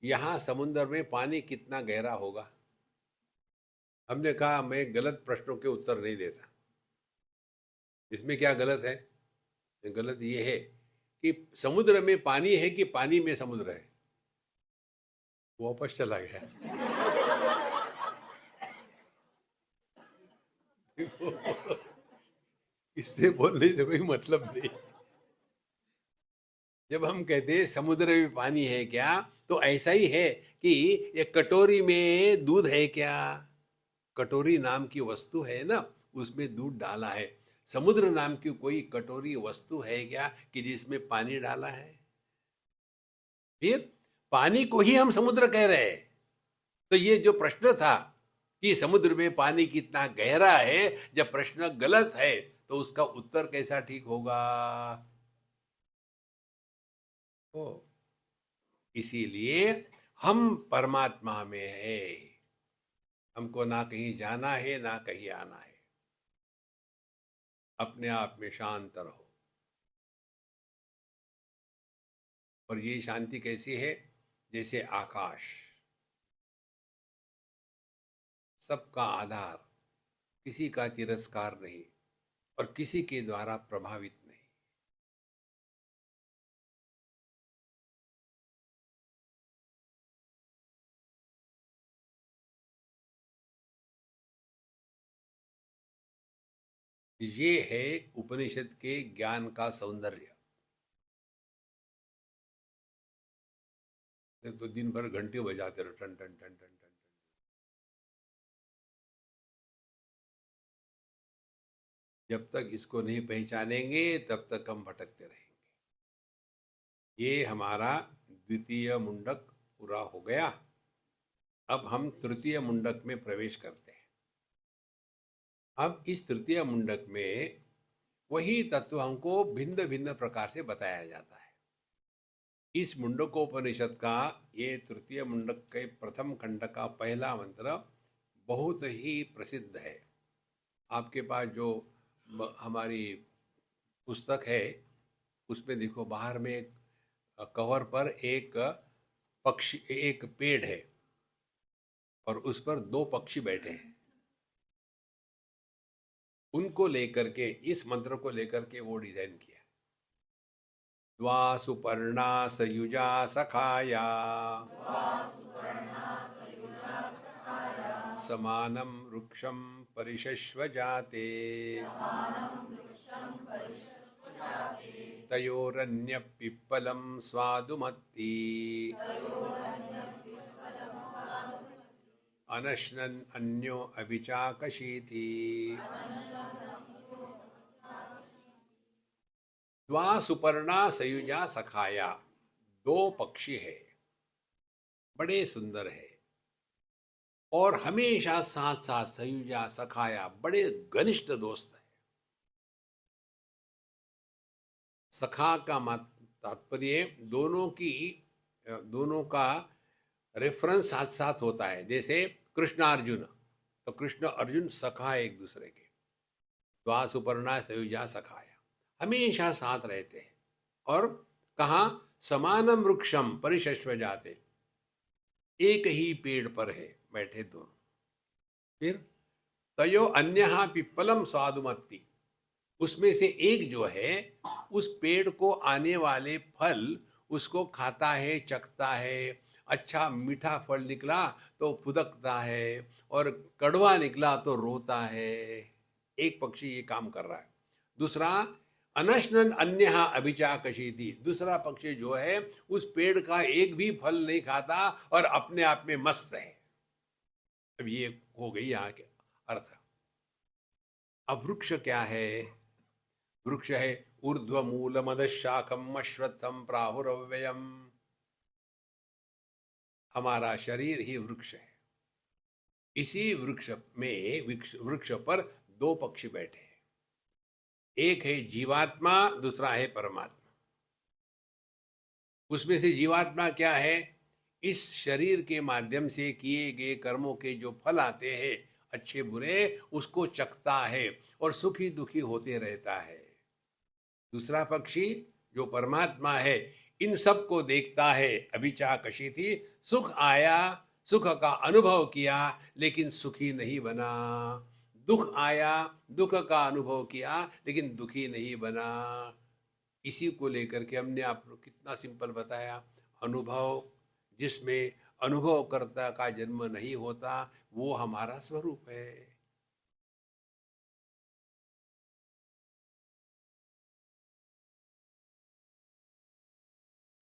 B: यहाँ समुद्र में पानी कितना गहरा होगा? हमने कहा मैं गलत प्रश्नों के उत्तर नहीं देता। इसमें क्या गलत है? गलत ये है कि समुद्र में पानी है कि पानी में समुद्र है। वो वापस चला गया। इससे बोलने से कोई मतलब नहीं। जब हम कहते हैं समुद्र में पानी है क्या, तो ऐसा ही है कि ये कटोरी में दूध है क्या? कटोरी नाम की वस्तु है ना, उसमें दूध डाला है। समुद्र नाम की कोई कटोरी वस्तु है क्या कि जिसमें पानी डाला है? फिर पानी को ही हम समुद्र कह रहे हैं। तो ये जो प्रश्न था कि समुद्र में पानी कितना गहरा है, जब प्रश्न गलत है तो उसका उत्तर कैसा ठीक होगा? ओ, इसीलिए हम परमात्मा में है, हमको ना कहीं जाना है ना कहीं आना है। अपने आप में शांत रहो। और ये शांति कैसी है? जैसे आकाश, सबका आधार, किसी का तिरस्कार नहीं और किसी के द्वारा प्रभावित नहीं। ये है उपनिषद के ज्ञान का सौंदर्य। तो दिन भर घंटे बजाते रहो, टन टन टन टन टन। जब तक इसको नहीं पहचानेंगे तब तक हम भटकते रहेंगे। ये हमारा द्वितीय मुंडक पूरा हो गया। अब हम तृतीय मुंडक में प्रवेश करते हैं। अब इस तृतीय मुंडक में वही तत्व हमको भिन्न भिन्न प्रकार से बताया जाता है। इस मुंडकोपनिषद का ये तृतीय मुंडक के प्रथम खंड का पहला मंत्र बहुत ही प्रसिद्ध है। आपके पास जो हमारी पुस्तक है उसमें देखो, बाहर में कवर पर एक पक्षी, एक पेड़ है और उस पर दो पक्षी बैठे हैं। उनको लेकर के, इस मंत्र को लेकर के वो डिजाइन किया। द्वा सुपर्णा सयुजा सखाया समानं वृक्षं परिशश्व जाते तयोरन्यपिप्पलं स्वादुमत्ति अनश्नन् अन्यो अभिचाकशीति। द्वा सुपर्णा सयुजा सखाया, दो पक्षी है, बड़े सुंदर है और हमेशा साथ साथ, सयुजा सखाया, बड़े घनिष्ठ दोस्त है। सखा का तात्पर्य दोनों का रेफरेंस साथ साथ होता है। जैसे कृष्ण अर्जुन, तो कृष्ण अर्जुन सखा एक दूसरे के। द्वा सुपर्णा सयुजा सखाया, हमेशा साथ रहते हैं। और कहा, समानम वृक्षम परिशश्व जाते, एक ही पेड़ पर है बैठे दोनों। फिर तयो अन्यहा पिप्पलम स्वादुमत्ति, उसमें से एक जो है उस पेड़ को आने वाले फल उसको खाता है, चखता है। अच्छा मीठा फल निकला तो फुदकता है और कड़वा निकला तो रोता है। एक पक्षी ये काम कर रहा है। दूसरा, अनश्नन अन्यहा अभिचाकशीति, दूसरा पक्षी जो है उस पेड़ का एक भी फल नहीं खाता और अपने आप में मस्त है। अब ये हो गई यहाँ के अर्थ। अब वृक्ष क्या है? वृक्ष है ऊर्ध्व मूल मदशाखम अश्वत्थम प्राहुरव्ययम। हमारा शरीर ही वृक्ष है। इसी वृक्ष में वृक्ष पर दो पक्षी बैठे हैं, एक है जीवात्मा, दूसरा है परमात्मा। उसमें से जीवात्मा क्या है? इस शरीर के माध्यम से किए गए कर्मों के जो फल आते हैं, अच्छे बुरे, उसको चखता है और सुखी दुखी होते रहता है। दूसरा पक्षी जो परमात्मा है, इन सब को देखता है। अभी चाह कशी थी, सुख आया, सुख का अनुभव किया, लेकिन सुखी नहीं बना। दुख आया, दुख का अनुभव किया, लेकिन दुखी नहीं बना। इसी को लेकर के हमने आपको कितना सिंपल बताया। अनुभव, जिसमें अनुभवकर्ता का जन्म नहीं होता, वो हमारा स्वरूप है।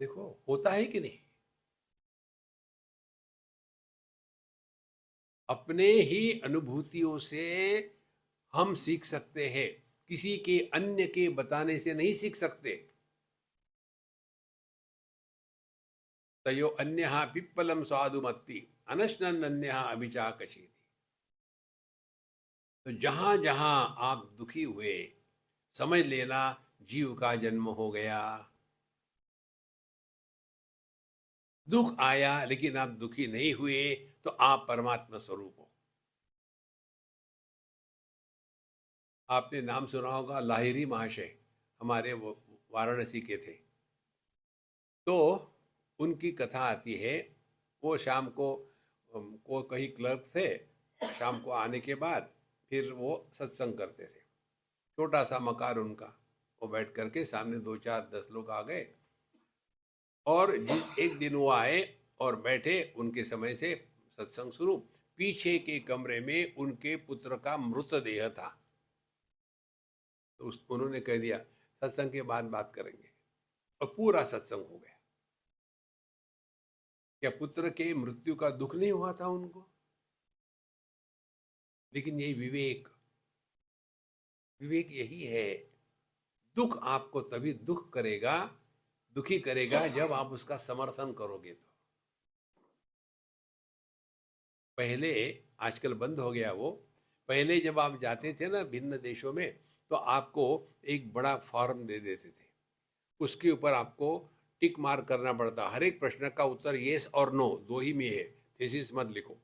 B: देखो होता है कि नहीं? अपने ही अनुभूतियों से हम सीख सकते हैं, किसी के अन्य के बताने से नहीं सीख सकते। तयो अन्यः पिप्पलम स्वादुमत्ति अनश्नन् अन्यः अभिचाकशीति। तो जहां जहां आप दुखी हुए, समझ लेना जीव का जन्म हो गया। दुख आया लेकिन आप दुखी नहीं हुए, तो आप परमात्मा स्वरूप हो। आपने नाम सुना होगा लाहिरी महाशय, हमारे वो वाराणसी के थे। तो उनकी कथा आती है, वो शाम को कहीं क्लर्क थे, शाम को आने के बाद फिर वो सत्संग करते थे। छोटा सा मकान उनका, वो बैठ करके सामने 2 4 10 लोग आ गए, और जिस एक दिन वो आए और बैठे, उनके समय से सत्संग शुरू। पीछे के कमरे में उनके पुत्र का मृतदेह था। तो उन्होंने कह दिया सत्संग के बाद बात करेंगे, और पूरा सत्संग हो गया। क्या पुत्र के मृत्यु का दुख नहीं हुआ था उनको? लेकिन यही विवेक, विवेक यही है। दुख आपको तभी दुखी करेगा जब आप उसका समर्थन करोगे। तो पहले, आजकल बंद हो गया वो, पहले जब आप जाते थे ना भिन्न देशों में, तो आपको एक बड़ा फॉर्म दे देते थे। उसके ऊपर आपको टिक मार्क करना पड़ता। हर एक प्रश्न का उत्तर येस और नो, दो ही में है, थीसिस मत लिखो।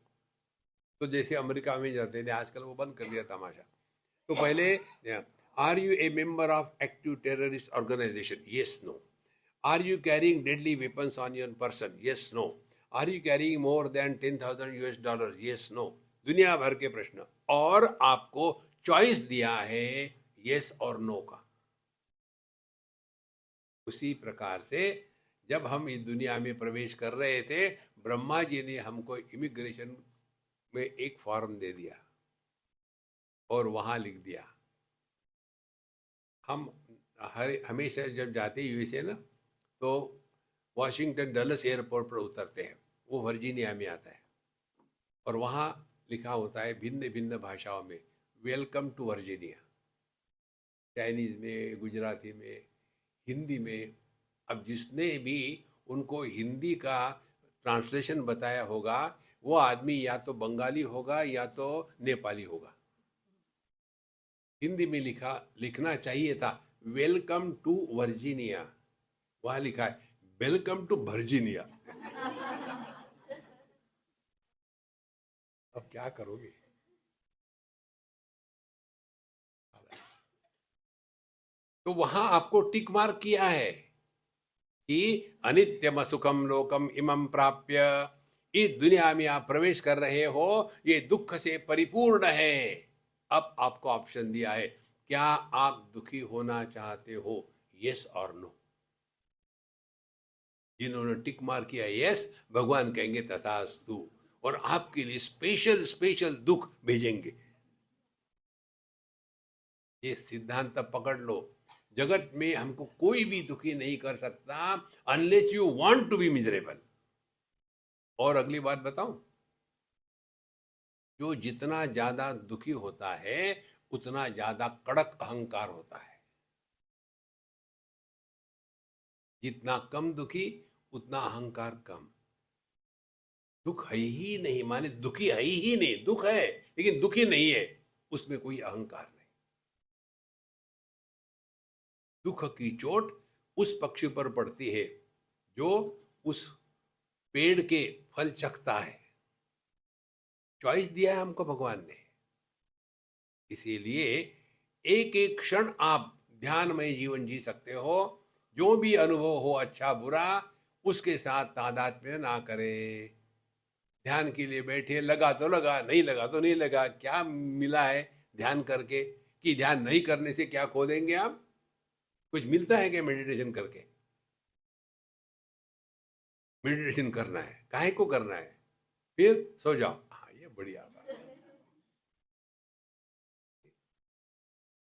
B: तो जैसे अमेरिका में जाते थे, आजकल वो बंद कर दिया तमाशा। तो पहले, are you a member of active terrorist organisation? Yes no. Are you carrying deadly weapons on your person? Yes no. Are you carrying more than $10,000? Yes no. दुनिया भर के प्रश्न, और आपको चॉइस दिया है येस और नो का। उसी प्रकार से जब हम इस दुनिया में प्रवेश कर रहे थे, ब्रह्मा जी ने हमको इमिग्रेशन में एक फॉर्म दे दिया और वहां लिख दिया। हम हमेशा जब जाते यूएसए ना, तो वॉशिंगटन डलस एयरपोर्ट पर उतरते हैं, वो वर्जीनिया में आता है, और वहाँ लिखा होता है भिन्न भिन्न भाषाओं में, वेलकम टू वर्जीनिया। चाइनीज में, गुजराती में, हिंदी में। अब जिसने भी उनको हिंदी का ट्रांसलेशन बताया होगा, वो आदमी या तो बंगाली होगा या तो नेपाली होगा। हिंदी में लिखना चाहिए था वेलकम टू वर्जीनिया, वहां लिखा है वेलकम टू वर्जीनिया। अब क्या करोगे? तो वहां आपको टिक मार्क किया है कि अनित्यम सुखम लोकम इमं प्राप्य, इस दुनिया में आप प्रवेश कर रहे हो, ये दुख से परिपूर्ण है। अब आपको ऑप्शन दिया है, क्या आप दुखी होना चाहते हो? यस और नो। जिन्होंने टिक मार किया यस, भगवान कहेंगे तथास्तु, और आपके लिए स्पेशल स्पेशल दुख भेजेंगे। ये सिद्धांत पकड़ लो। जगत में हमको कोई भी दुखी नहीं कर सकता unless you want to be miserable. और अगली बात बताऊं, जो जितना ज्यादा दुखी होता है, उतना ज्यादा कड़क अहंकार होता है। जितना कम दुखी, उतना अहंकार कम। दुख है ही नहीं, माने दुखी है ही नहीं, दुख है लेकिन दुखी नहीं है, उसमें कोई अहंकार नहीं। दुख की चोट उस पक्षी पर पड़ती है जो उस पेड़ के फल चखता है। चॉइस दिया है हमको भगवान ने। इसीलिए एक एक क्षण आप ध्यानमय जीवन जी सकते हो। जो भी अनुभव हो, अच्छा बुरा, उसके साथ तादात्म्य ना करें। ध्यान के लिए बैठे, लगा तो लगा, नहीं लगा तो नहीं लगा, क्या मिला है ध्यान करके? कि ध्यान नहीं करने से क्या खो देंगे आप? कुछ मिलता है क्या मेडिटेशन करके? मेडिटेशन करना है, काहे को करना है? फिर सो जाओ। हाँ, ये बढ़िया बात है।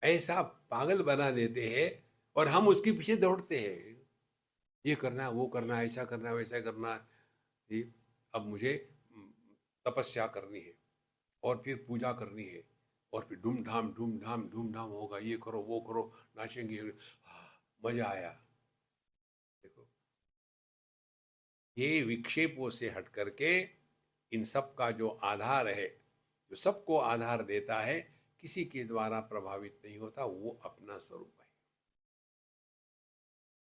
B: ऐसा पागल बना देते हैं और हम उसके पीछे दौड़ते हैं। ये करना, वो करना, ऐसा करना, वैसा करना। अब मुझे तपस्या करनी है और फिर पूजा करनी है और फिर धूमधाम होगा, ये करो वो करो, नाचेंगे, मजा आया। देखो, ये विक्षेपों से हट करके इन सब का जो आधार है, जो सबको आधार देता है, किसी के द्वारा प्रभावित नहीं होता, वो अपना स्वरूप है।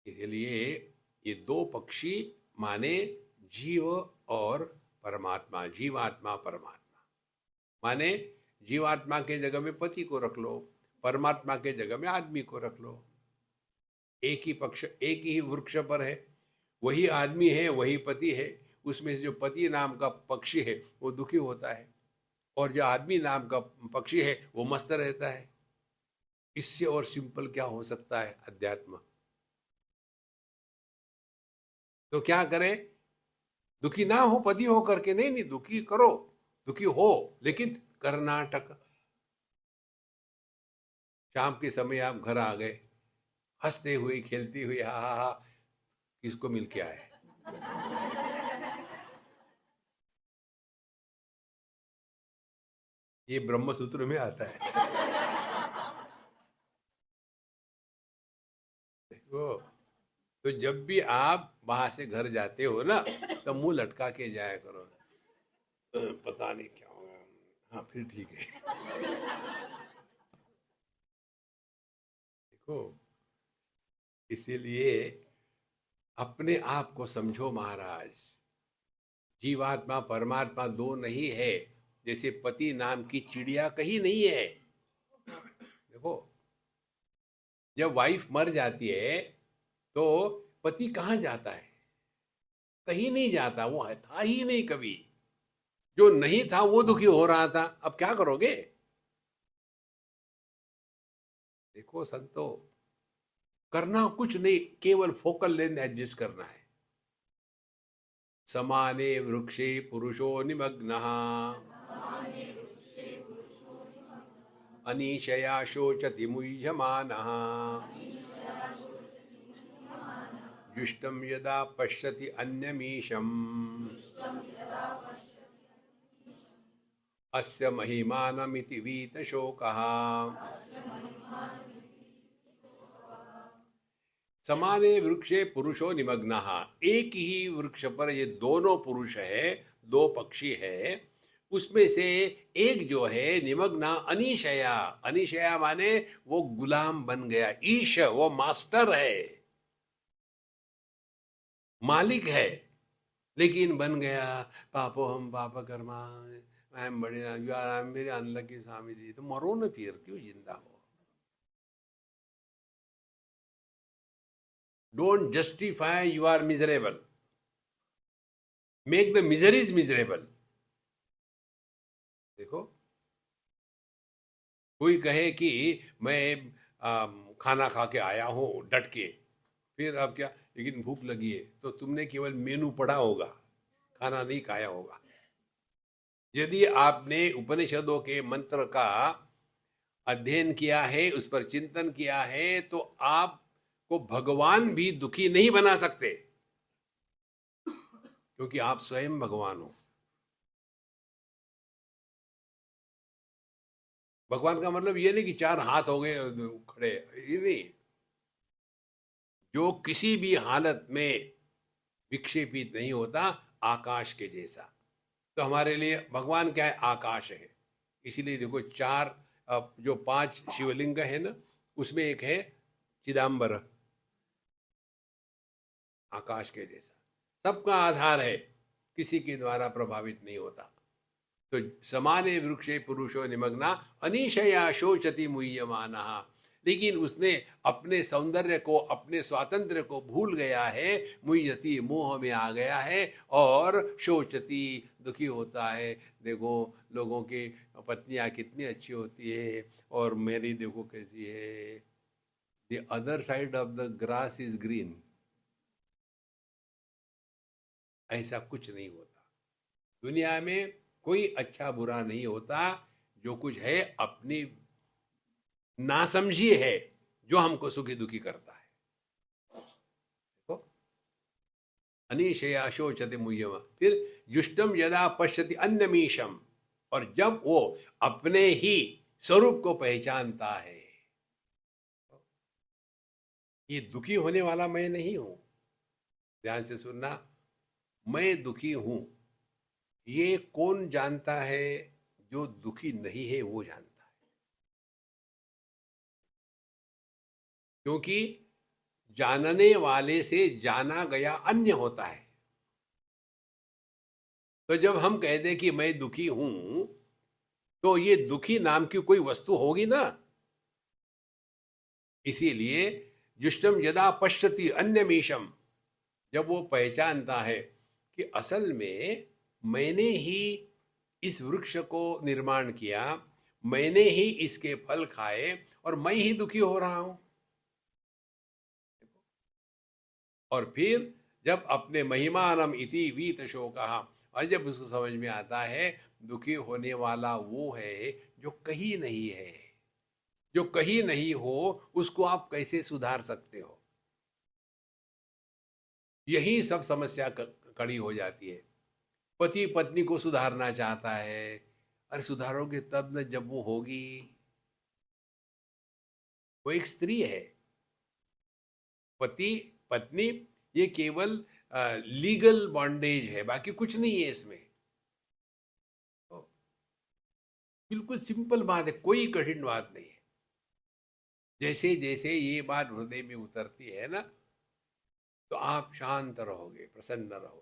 B: इसलिए ये दो पक्षी माने जीव और परमात्मा, जीवात्मा परमात्मा। माने जीवात्मा के जगह में पति को रख लो, परमात्मा के जगह में आदमी को रख लो। एक ही पक्ष, एक ही वृक्ष पर है, वही आदमी है, वही पति है। उसमें से जो पति नाम का पक्षी है वो दुखी होता है और जो आदमी नाम का पक्षी है वो मस्त रहता है। इससे और सिंपल क्या हो सकता है अध्यात्म? तो क्या करें? दुखी ना हो पति हो करके, नहीं नहीं, दुखी करो, दुखी हो, लेकिन कर्नाटक। शाम के समय आप घर आ गए, हंसते हुए खेलती हुई, हा हा हा, किसको मिल के आए? ये ब्रह्म सूत्र में आता है। देखो, तो जब भी आप वहां से घर जाते हो ना, तो मुंह लटका के जाया करो। पता नहीं क्या होगा, हाँ फिर ठीक है। देखो, इसीलिए अपने आप को समझो महाराज। जीवात्मा परमात्मा दो नहीं है, जैसे पति नाम की चिड़िया कहीं नहीं है। देखो, जब वाइफ मर जाती है तो पति कहाँ जाता है? कहीं नहीं जाता, वो था ही नहीं कभी। जो नहीं था वो दुखी हो रहा था, अब क्या करोगे? देखो संतो, करना कुछ नहीं, केवल फोकल लेंथ एडजस्ट करना है। समाने वृक्षे पुरुषो निमग्नः अनीशया शोचति मुह्यमानः जुष्टं यदा पश्यति अन्यमीशम् अस्य महिमानमिति वीतशोकः। समाने वृक्षे पुरुषो निमग्नः, एक ही वृक्ष पर ये दोनों पुरुष है, दो पक्षी है। उसमें से एक जो है निमग्ना अनिशया, अनिशया माने वो गुलाम बन गया। ईश वो मास्टर है, मालिक है, लेकिन बन गया पापो हम पाप कर्मा, आई एम बड़ी यू आर मेरे अनलकी स्वामी जी। तो मरो न, फिर क्यों जिंदा हो? Don't justify you are miserable, make the miseries miserable. देखो, कोई कहे कि मैं खाना खा के आया हूं डट के, फिर अब क्या, लेकिन भूख लगी है, तो तुमने केवल मेनू पढ़ा होगा, खाना नहीं खाया होगा। यदि आपने उपनिषदों के मंत्र का अध्ययन किया है, उस पर चिंतन किया है, तो आपको भगवान भी दुखी नहीं बना सकते, क्योंकि आप स्वयं भगवान हो। भगवान का मतलब ये नहीं कि चार हाथ हो गए खड़े, ये नहीं। जो किसी भी हालत में विक्षेपित नहीं होता, आकाश के जैसा। तो हमारे लिए भगवान क्या है? आकाश है। इसीलिए देखो चार जो 5 शिवलिंग है ना, उसमें एक है चिदम्बर, आकाश के जैसा, सबका आधार है, किसी के द्वारा प्रभावित नहीं होता। तो समाने वृक्षे पुरुषो निमग्ना अनिशया शोचति मुह्यमानः। लेकिन उसने अपने सौंदर्य को, अपने स्वातंत्र्य को भूल गया है, मुह्यति मोह में आ गया है, और शोचति दुखी होता है। देखो लोगों की पत्नियां कितनी अच्छी होती है और मेरी देखो कैसी है। The other side of the grass is green. ऐसा कुछ नहीं होता दुनिया में, कोई अच्छा बुरा नहीं होता। जो कुछ है अपनी नासमझी है जो हमको सुखी दुखी करता है। देखो अनिशया शोचते मुह्यम। फिर जुष्टम यदा पश्यति अन्यमीशम, और जब वो अपने ही स्वरूप को पहचानता है, ये दुखी होने वाला मैं नहीं हूं। ध्यान से सुनना, मैं दुखी हूं ये कौन जानता है? जो दुखी नहीं है वो जानता है। क्योंकि जानने वाले से जाना गया अन्य होता है। तो जब हम कहते हैं कि मैं दुखी हूं, तो ये दुखी नाम की कोई वस्तु होगी ना। इसीलिए जुष्टम यदा पश्यति अन्यमीशम, जब वो पहचानता है कि असल में मैंने ही इस वृक्ष को निर्माण किया, मैंने ही इसके फल खाए, और मैं ही दुखी हो रहा हूं। और फिर जब अपने महिमानम इति वीत शोकः, और जब उसको समझ में आता है दुखी होने वाला वो है जो कहीं नहीं है। जो कहीं नहीं हो उसको आप कैसे सुधार सकते हो? यही सब समस्या कड़ी हो जाती है। पति पत्नी को सुधारना चाहता है, अरे सुधारोगे तब न जब वो होगी। वो एक स्त्री है। पति पत्नी ये केवल लीगल बॉन्डेज है, बाकी कुछ नहीं है इसमें। तो बिल्कुल सिंपल बात है, कोई कठिन बात नहीं है। जैसे जैसे ये बात हृदय में उतरती है ना, तो आप शांत रहोगे, प्रसन्न रहोगे।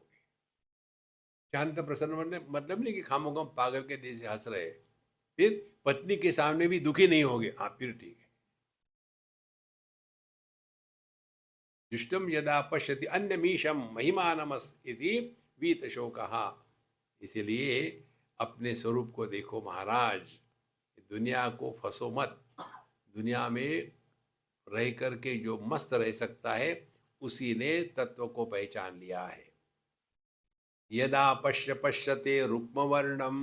B: शांत प्रसन्न मतलब नहीं कि खामोखा पागल के जैसे हंस रहे। फिर पत्नी के सामने भी दुखी नहीं होगे, हाँ फिर ठीक है। जुष्टम यदा पश्यति अन्यमीशम महिमानमस इति वीत शोकः। इसलिए अपने स्वरूप को देखो महाराज, दुनिया को फंसो मत। दुनिया में रह करके जो मस्त रह सकता है उसी ने तत्व को पहचान लिया है। यदा पश्यते रुक्मवर्णम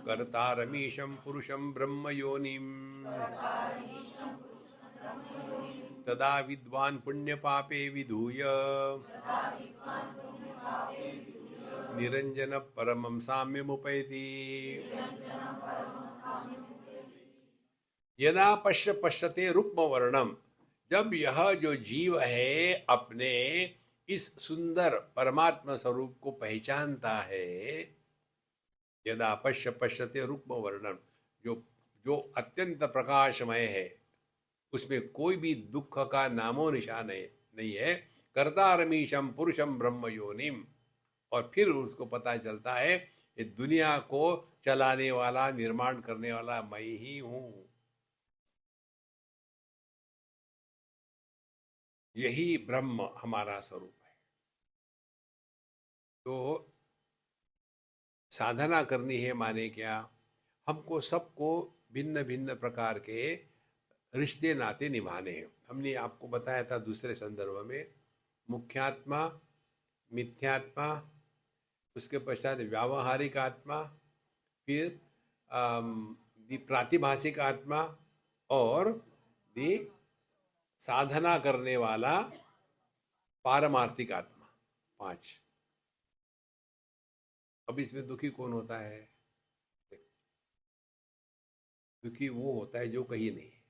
B: कर्तारमीशं पुरुषं ब्रह्मयोनिम् तदा विद्वान् पुण्यपापे विधूय निरंजन परमं साम्यमुपैति। यदा पश्यते रुक्मवर्णम, जब यह जो जीव है अपने इस सुंदर परमात्मा स्वरूप को पहचानता है, यदा पश्यते रुक्मवर्णम, जो जो अत्यंत प्रकाशमय है, उसमें कोई भी दुख का नामो निशान नहीं है। कर्तारमीशम पुरुषम ब्रह्म योनिम, और फिर उसको पता चलता है ये दुनिया को चलाने वाला, निर्माण करने वाला मैं ही हूं। यही ब्रह्म हमारा स्वरूप है। तो साधना करनी है माने क्या? हमको सबको भिन्न भिन्न प्रकार के रिश्ते नाते निभाने हैं। हमने आपको बताया था दूसरे संदर्भ में, मुख्यात्मा, मिथ्यात्मा, उसके पश्चात व्यावहारिक आत्मा, फिर प्रातिभाषिक आत्मा, और दी साधना करने वाला पारमार्थिक आत्मा। 5। अब इसमें दुखी कौन होता है? दुखी वो होता है जो कहीं नहीं है।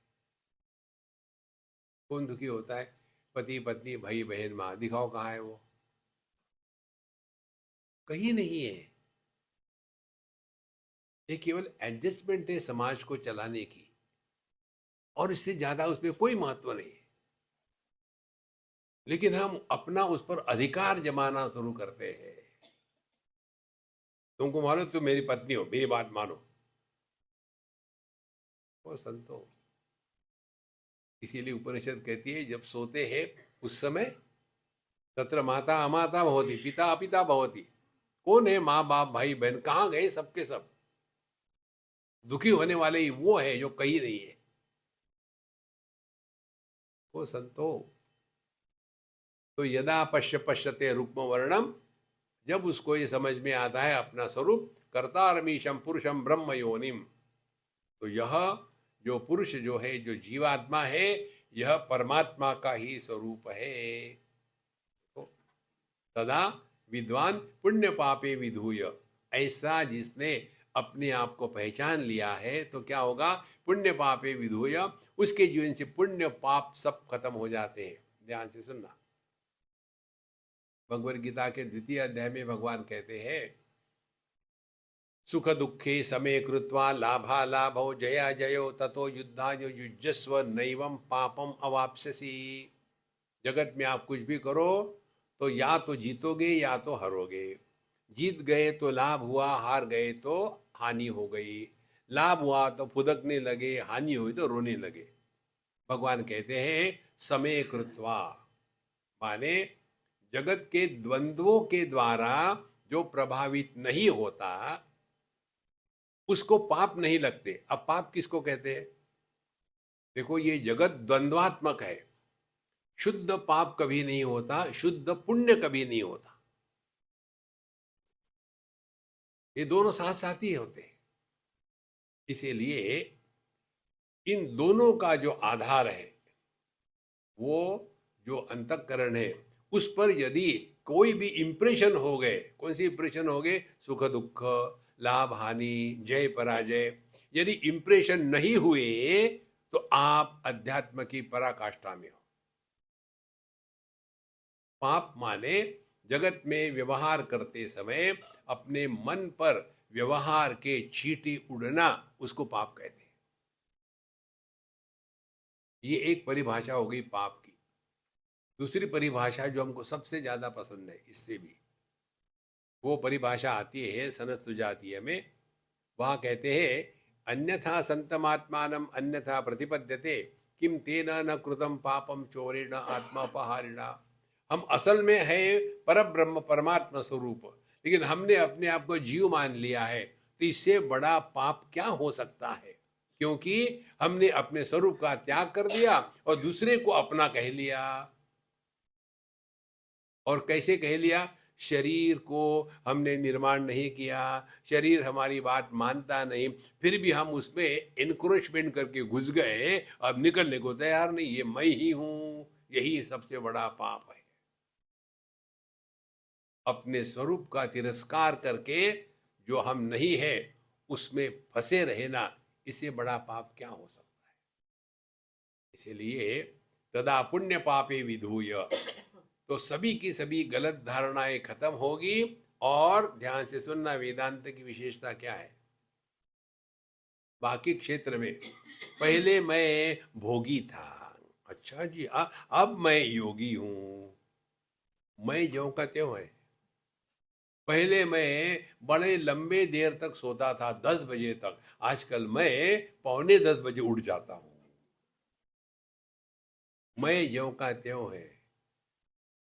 B: कौन दुखी होता है? पति पत्नी भाई बहन माँ। दिखाओ कहाँ है वो? कहीं नहीं है। ये केवल एडजस्टमेंट है समाज को चलाने की, और इससे ज्यादा उसमें कोई महत्व नहीं है। लेकिन हम अपना उस पर अधिकार जमाना शुरू करते हैं। तुमको मानो तुम मेरी पत्नी हो, मेरी बात मानो। वो संतो, इसीलिए उपनिषद कहती है जब सोते हैं उस समय तत्र माता अमाता भवति पिता अपिता भवति। कौन है माँ बाप भाई बहन, कहाँ गए सबके सब? दुखी होने वाले ही वो है जो कहीं नहीं है। वो संतो, तो यदा पश्यते रुक्म वर्णम, जब उसको ये समझ में आता है अपना स्वरूप, कर्तारमीशम पुरुषम ब्रह्म योनिम, तो यह जो पुरुष जो है, जो जीवात्मा है, यह परमात्मा का ही स्वरूप है। तो सदा विद्वान पुण्य पापे विधूय, ऐसा जिसने अपने आप को पहचान लिया है तो क्या होगा? पुण्य पापे विधूय, उसके जीवन से पुण्य पाप सब खत्म हो जाते हैं। ध्यान से सुनना, भगवद गीता के 2य अध्याय में भगवान कहते हैं, सुख दुखे समे कृत्वा लाभा लाभो जया जयो ततो युद्धाय युज्यस्व नैवं पापम अवाप्स्यसि। जगत में आप कुछ भी करो तो या तो जीतोगे या तो हारोगे। जीत गए तो लाभ हुआ, हार गए तो हानि हो गई। लाभ हुआ तो फुदकने लगे, हानि हुई तो रोने लगे। भगवान कहते हैं समय कृत्वा, माने जगत के द्वंद्वों के द्वारा जो प्रभावित नहीं होता उसको पाप नहीं लगते। अब पाप किसको कहते हैं? देखो, ये जगत द्वंद्वात्मक है। शुद्ध पाप कभी नहीं होता, शुद्ध पुण्य कभी नहीं होता। ये दोनों साथ साथ ही होते हैं। इसीलिए इन दोनों का जो आधार है, वो जो अंतःकरण है, उस पर यदि कोई भी इंप्रेशन हो गए, कौन सी इंप्रेशन हो गए? सुख दुख, लाभ हानि, जय पराजय, यदि इंप्रेशन नहीं हुए तो आप अध्यात्म की पराकाष्ठा में हो। पाप माने जगत में व्यवहार करते समय अपने मन पर व्यवहार के चींटी उड़ना, उसको पाप कहते हैं। ये एक परिभाषा हो गई पाप की। दूसरी परिभाषा जो हमको सबसे ज्यादा पसंद है इससे भी, वो परिभाषा आती है सनत सुजातीय में। वहां कहते हैं, अन्यथा संतमात्मानम अन्यथा प्रतिपद्यते किम तेन न कृतम पापम चोरेण आत्मापहारिणा। हम असल में है परब्रह्म परमात्मा स्वरूप, लेकिन हमने अपने आप को जीव मान लिया है, तो इससे बड़ा पाप क्या हो सकता है? क्योंकि हमने अपने स्वरूप का त्याग कर दिया और दूसरे को अपना कह लिया। और कैसे कह लिया? शरीर को हमने निर्माण नहीं किया, शरीर हमारी बात मानता नहीं, फिर भी हम उसमें एनक्रोचमेंट करके घुस गए, अब निकलने को तैयार नहीं। ये मैं ही हूं, यही सबसे बड़ा पाप है। अपने स्वरूप का तिरस्कार करके जो हम नहीं है उसमें फंसे रहना, इससे बड़ा पाप क्या हो सकता है? इसीलिए तदा पुण्य पापे विधूय, तो सभी की सभी गलत धारणाएं खत्म होगी। और ध्यान से सुनना, वेदांत की विशेषता क्या है? बाकी क्षेत्र में पहले मैं भोगी था, अच्छा जी, अब मैं योगी हूं। मैं ज्यों का त्यों है। पहले मैं बड़े लंबे देर तक सोता था, 10 बजे तक, आजकल मैं 9:45 उठ जाता हूं। मैं ज्यों का त्यों है।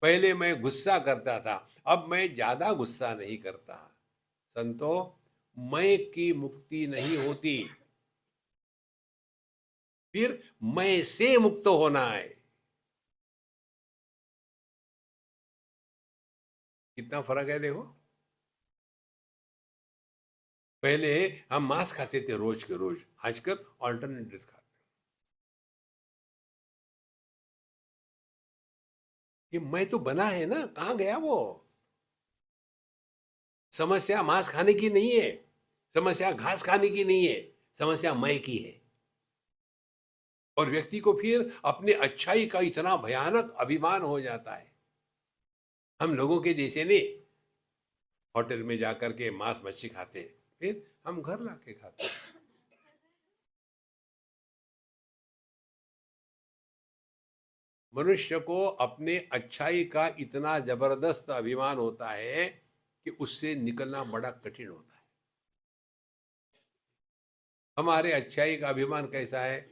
B: पहले मैं गुस्सा करता था, अब मैं ज्यादा गुस्सा नहीं करता। संतो, मैं की मुक्ति नहीं होती, फिर मैं से मुक्त होना है। कितना फर्क है देखो। पहले हम मांस खाते थे रोज के रोज, आजकल ऑल्टरनेटिव खाते। ये मैं तो बना है ना, कहां गया वो? समस्या मांस खाने की नहीं है, समस्या घास खाने की नहीं है, समस्या मैं की है। और व्यक्ति को फिर अपने अच्छाई का इतना भयानक अभिमान हो जाता है। हम लोगों के जैसे नहीं, होटल में जाकर के मांस मच्छी खाते हैं, फिर हम घर लाके खाते हैं। मनुष्य को अपने अच्छाई का इतना जबरदस्त अभिमान होता है कि उससे निकलना बड़ा कठिन होता है। हमारे अच्छाई का अभिमान कैसा है?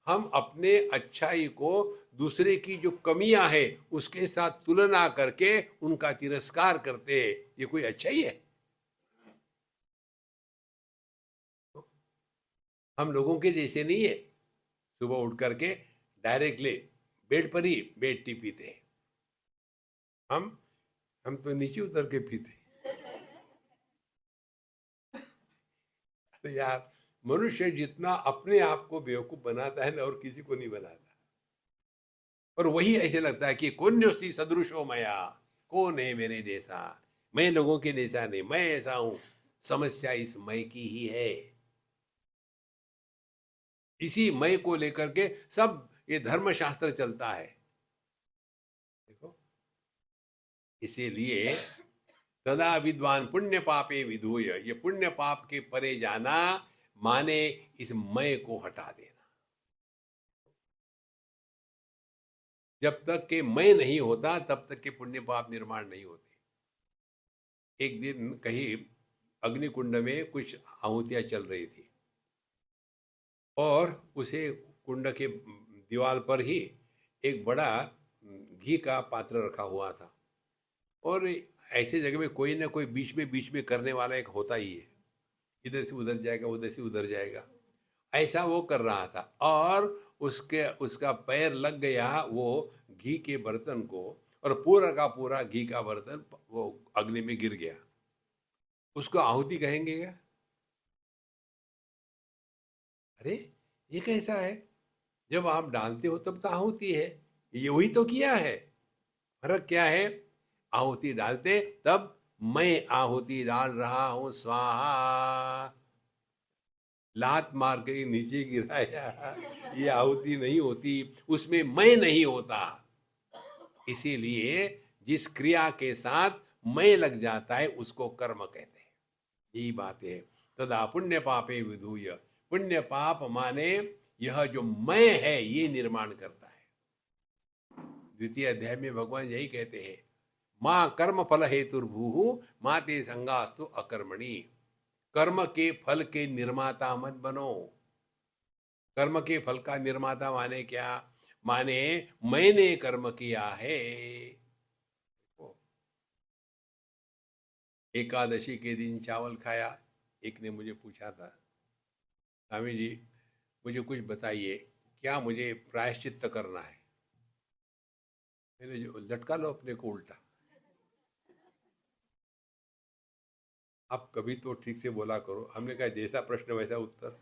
B: हम अपने अच्छाई को दूसरे की जो कमियां है उसके साथ तुलना करके उनका तिरस्कार करते हैं। ये कोई अच्छाई है? हम लोगों के जैसे नहीं है। सुबह उठ करके डायरेक्टली बेड पर ही बेड टी पीते हैं। हम तो नीचे उतर के पीते। अरे यार, मनुष्य जितना अपने आप को बेवकूफ बनाता है ना, और किसी को नहीं बनाता। और वही ऐसे लगता है कि कौन सदृशो मया, कौन है मेरे जैसा? मैं लोगों के जैसा नहीं, मैं ऐसा हूं। समस्या इस मैं की ही है। इसी मैं को लेकर के सब ये धर्मशास्त्र चलता है। देखो, इसीलिए तदा विद्वान पुण्य पापे विधूय, ये पुण्य पाप के परे जाना माने इस मैं को हटा देना। जब तक के मैं नहीं होता तब तक के पुण्य पाप निर्माण नहीं होते। एक दिन कहीं अग्निकुंड में कुछ आहुतियां चल रही थी, और उसे कुंड के दीवार पर ही एक बड़ा घी का पात्र रखा हुआ था। और ऐसे जगह में कोई ना कोई बीच में करने वाला एक होता ही है। इधर से उधर जाएगा, उधर से उधर जाएगा। ऐसा वो कर रहा था, और उसका पैर लग गया वो घी के बर्तन को, और पूरा का पूरा घी का बर्तन वो अग्नि में गिर गया। उसको आहुति कहेंगे क्या? अरे, ये कैसा है? जब आप डालते हो तब तो आहुति है, ये वही तो किया है। फर्क क्या है? आहुति डालते तब मैं आहुति डाल रहा हूं स्वाहा, लात मार के नीचे गिराया, ये आहुति नहीं होती, उसमें मैं नहीं होता। इसीलिए जिस क्रिया के साथ मैं लग जाता है उसको कर्म कहते हैं। यही बात है। तदा पुण्य पापे विधूय, पुण्य पाप माने यह जो मैं है ये निर्माण करता है। द्वितीय अध्याय में भगवान यही कहते हैं, मां कर्म फल हेतुर्भू माते संगास्तु अकर्मणि। कर्म के फल के निर्माता मत बनो। कर्म के फल का निर्माता माने क्या? माने मैंने कर्म किया है। एकादशी के दिन चावल खाया। एक ने मुझे पूछा था, स्वामी जी मुझे कुछ बताइए, क्या मुझे प्रायश्चित्त करना है? मैंने जो लटका लो अपने को उल्टा। आप कभी तो ठीक से बोला करो। हमने कहा जैसा प्रश्न वैसा उत्तर।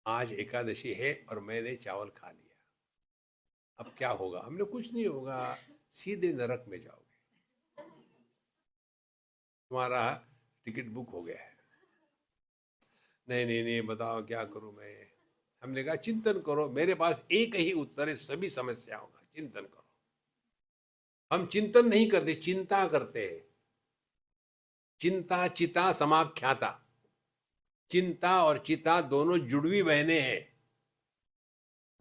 B: आज एकादशी है और मैंने चावल खा लिया, अब क्या होगा? हमने कुछ नहीं होगा, सीधे नरक में जाओगे, तुम्हारा टिकट बुक हो गया है। नहीं नहीं नहीं, बताओ क्या करूं मैं? हमने कहा चिंतन करो, मेरे पास एक ही उत्तर है सभी समस्याओं का, चिंतन करो। हम चिंतन नहीं करते, चिंता करते हैं। चिंता चिता समाख्याता। चिंता और चिता दोनों जुड़वी बहनें हैं।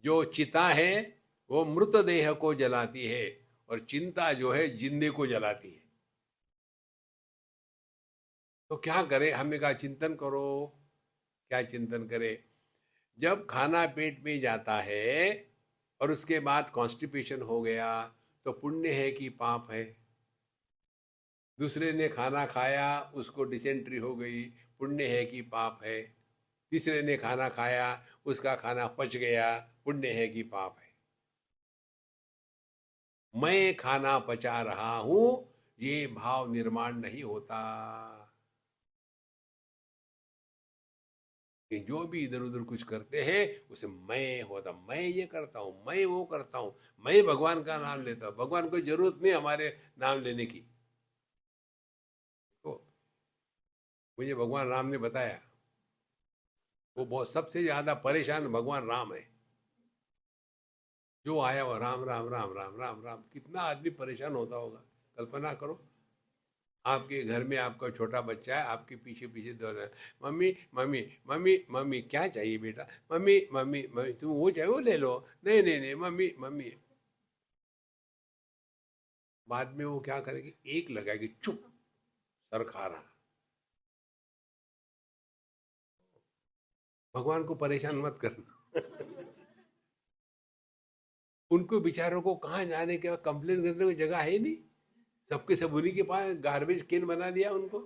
B: जो चिता है वो मृतदेह को जलाती है, और चिंता जो है जिंदे को जलाती है। तो क्या करें? हमने कहा चिंतन करो। क्या चिंतन करें? जब खाना पेट में जाता है और उसके बाद कॉन्स्टिपेशन हो गया तो पुण्य है कि पाप है? दूसरे ने खाना खाया, उसको डिसेंट्री हो गई, पुण्य है कि पाप है? तीसरे ने खाना खाया, उसका खाना पच गया, पुण्य है कि पाप है? मैं खाना पचा रहा हूं, ये भाव निर्माण नहीं होता। कि जो भी इधर उधर कुछ करते हैं उसे मैं होता, मैं ये करता हूं, मैं वो करता हूं, मैं भगवान का नाम लेता हूं। भगवान को जरूरत नहीं हमारे नाम लेने की। तो मुझे भगवान राम ने बताया, वो बहुत सबसे ज्यादा परेशान भगवान राम है। जो आया वो राम राम राम राम राम राम, कितना आदमी परेशान होता होगा, कल्पना करो। आपके घर में आपका छोटा बच्चा है, आपके पीछे पीछे दौड़ रहा है, मम्मी मम्मी मम्मी मम्मी, क्या चाहिए बेटा, मम्मी मम्मी मम्मी, तुम वो चाहिए वो ले लो, नहीं नहीं नहीं मम्मी मम्मी। बाद में वो क्या करेगी, एक लगाएगी, चुप, सर खा रहा। भगवान को परेशान मत करना। उनको बेचारों को कहाँ जाने के बाद कंप्लेन करने की जगह है ही नहीं, सबके सब उन्हीं के पास गार्बेज कैन बना दिया उनको।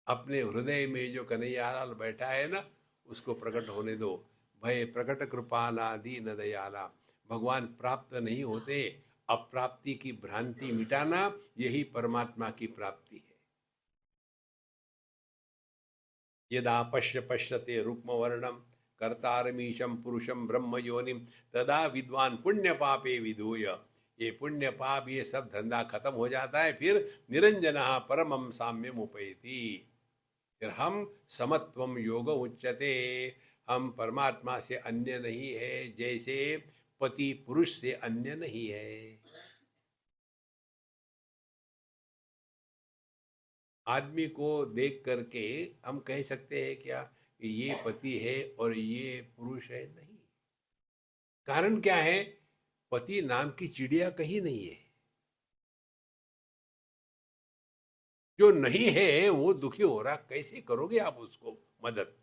B: अपने हृदय में जो कन्हैयालाल बैठा है ना, उसको प्रकट होने दो। भय प्रकट कृपाला दीन दयाला। भगवान प्राप्त नहीं होते, अप्राप्ति की भ्रांति मिटाना, यही परमात्मा की प्राप्ति है। यदा पश्यते रुक्म वर्णम कर्तारमीशम पुरुषम ब्रह्म योनिम तदा विद्वान पुण्य पापे विधूय। ये पुण्य पाप ये सब धंधा खत्म हो जाता है, फिर निरंजना परमम साम्यम उपैति। फिर हम समत्वम योग उच्यते, हम परमात्मा से अन्य नहीं है, जैसे पति पुरुष से अन्य नहीं है। आदमी को देख करके हम कह सकते हैं क्या ये पति है और ये पुरुष है? नहीं। कारण क्या है, पति नाम की चिड़िया कहीं नहीं है। जो नहीं है वो दुखी हो रहा, कैसे करोगे आप उसको मदद?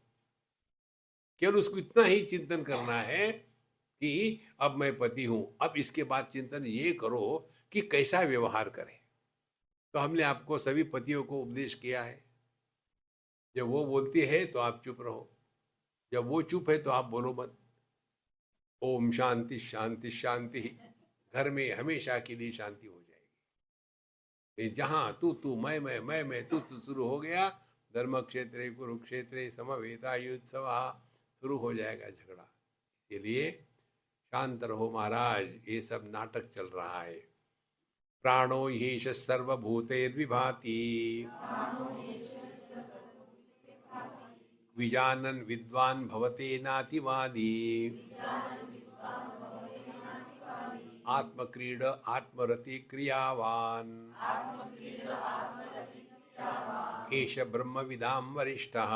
B: केवल उसको इतना ही चिंतन करना है कि अब मैं पति हूं, अब इसके बाद चिंतन ये करो कि कैसा व्यवहार करें। तो हमने आपको सभी पतियों को उपदेश किया है, जब वो बोलती है तो आप चुप रहो, जब वो चुप है तो आप बोलो मत। ओम शांति शांति शांति, घर में हमेशा के लिए शांति हो जाएगी। जहां तू मैं तू शुरू हो गया, धर्म क्षेत्र कुरुक्षेत्र समवेतायुत्सव शुरू हो जाएगा झगड़ा। इसलिए शांत रहो महाराज, ये सब नाटक चल रहा है। प्राणो ह्येष सर्वभूतैर्विभाति विजानन विद्वान भवते नातिवादी। आत्मक्रीड आत्मरति क्रियावान एष ब्रह्मविदां वरिष्ठः।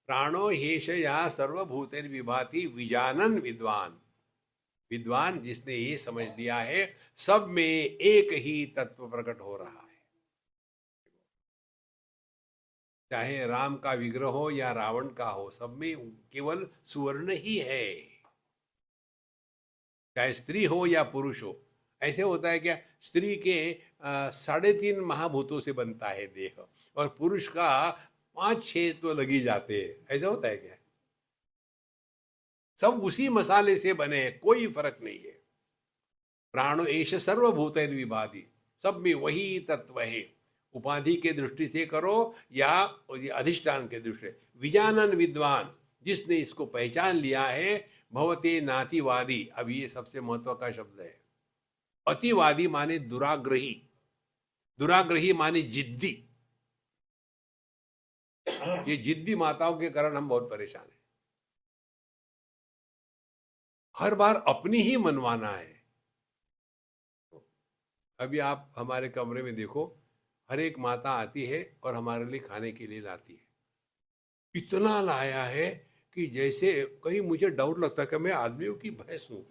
B: प्राणो ह्येष या सर्वभूतैर्विभाति विजानन विद्वान। विद्वान जिसने ये समझ लिया है, सब में एक ही तत्व प्रकट हो रहा है। चाहे राम का विग्रह हो या रावण का हो, सब में केवल सुवर्ण ही है। चाहे स्त्री हो या पुरुष हो। ऐसे होता है क्या, स्त्री के 3.5 महाभूतों से बनता है देह, और पुरुष का 5-6 तो लगी जाते हैं। ऐसा होता है क्या? सब उसी मसाले से बने हैं, कोई फर्क नहीं है। प्राणो एष सर्वभूतैर्विभाति, सब में वही तत्व है। उपाधि के दृष्टि से करो या अधिष्ठान के दृष्टि से। विजानन विद्वान, जिसने इसको पहचान लिया है, भवते नातिवादी। अब ये सबसे महत्व का शब्द है। अतिवादी माने दुराग्रही, दुराग्रही माने जिद्दी। ये जिद्दी माताओं के कारण हम बहुत परेशान हैं। हर बार अपनी ही मनवाना है। अभी आप हमारे कमरे में देखो, हर एक माता आती है और हमारे लिए खाने के लिए लाती है। इतना लाया है कि जैसे कहीं मुझे डाउट लगता है कि मैं आदमियों की भैंस हूं।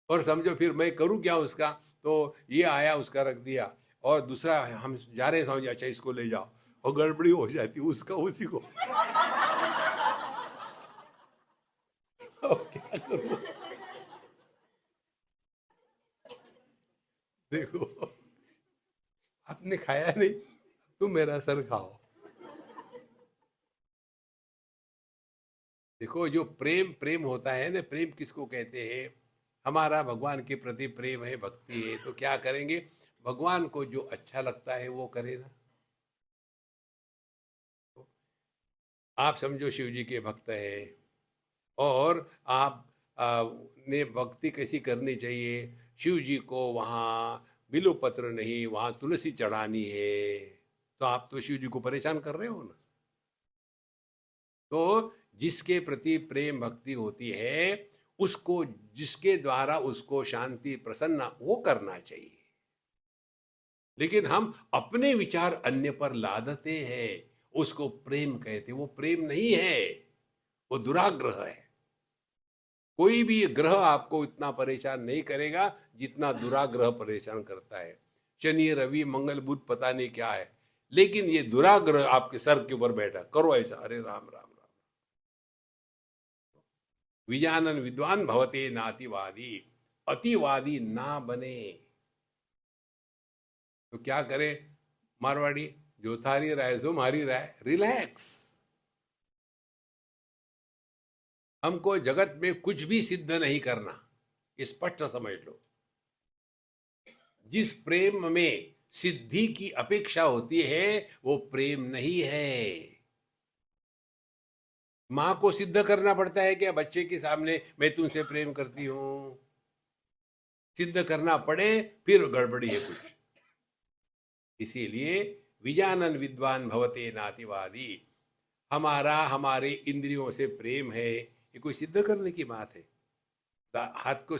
B: और समझो फिर मैं करूं क्या उसका, तो ये आया उसका रख दिया, और दूसरा हम जा रहे समझ, अच्छा इसको ले जाओ, और गड़बड़ी हो जाती उसका उसी को। क्या करूं? देखो, आपने खाया नहीं, तुम मेरा सर खाओ। देखो, जो प्रेम प्रेम होता है ना, प्रेम किसको कहते हैं? हमारा भगवान के प्रति प्रेम है, भक्ति है, तो क्या करेंगे? भगवान को जो अच्छा लगता है वो करे ना। आप समझो शिव जी के भक्त है, और आप ने भक्ति कैसी करनी चाहिए? शिव जी को वहाँ बिल्व पत्र नहीं, वहाँ तुलसी चढ़ानी है। तो आप तो शिव जी को परेशान कर रहे हो ना। तो जिसके प्रति प्रेम भक्ति होती है, उसको, जिसके द्वारा उसको शांति प्रसन्न, वो करना चाहिए। लेकिन हम अपने विचार अन्य पर लादते हैं, उसको प्रेम कहते, वो प्रेम नहीं है, वो दुराग्रह है। कोई भी ग्रह आपको इतना परेशान नहीं करेगा जितना दुराग्रह परेशान करता है। शनि, रवि, मंगल, बुध पता नहीं क्या है, लेकिन ये दुराग्रह आपके सर के ऊपर बैठा, करो ऐसा, अरे राम राम राम। विजानन विद्वान भवते नातिवादी, अतिवादी ना बने। तो क्या करे मारवाड़ी, जो थारी राय सो मारी राय, रिलैक्स। हमको जगत में कुछ भी सिद्ध नहीं करना, ये स्पष्ट समझ लो। जिस प्रेम में सिद्धि की अपेक्षा होती है वो प्रेम नहीं है। मां को सिद्ध करना पड़ता है क्या बच्चे के सामने, मैं तुमसे प्रेम करती हूं? सिद्ध करना पड़े फिर गड़बड़ी है कुछ। इसीलिए विजानन विद्वान भवते नातिवादी, हमारा हमारे इंद्रियों से प्रेम है, ये कोई सिद्ध करने की बात है? हाथ को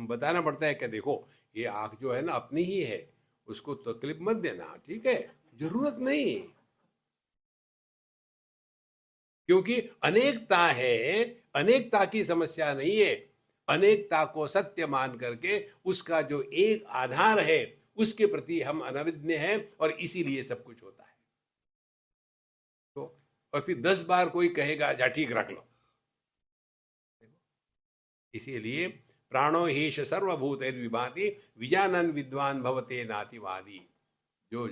B: बताना पड़ता है क्या, देखो ये आंख जो है ना अपनी ही है, उसको तकलीफ मत देना, ठीक है, जरूरत नहीं। क्योंकि अनेकता है, अनेकता की समस्या नहीं है। अनेकता को सत्य मान करके उसका जो एक आधार है उसके प्रति हम अनविज्ञ हैं, और इसीलिए सब कुछ होता है। तो और फिर 10 बार कोई कहेगा जा ठीक रख लो। इसीलिए प्राणो हेश सर्वभूत विभाति, विजानन विद्वान भवते नातिवादी। जो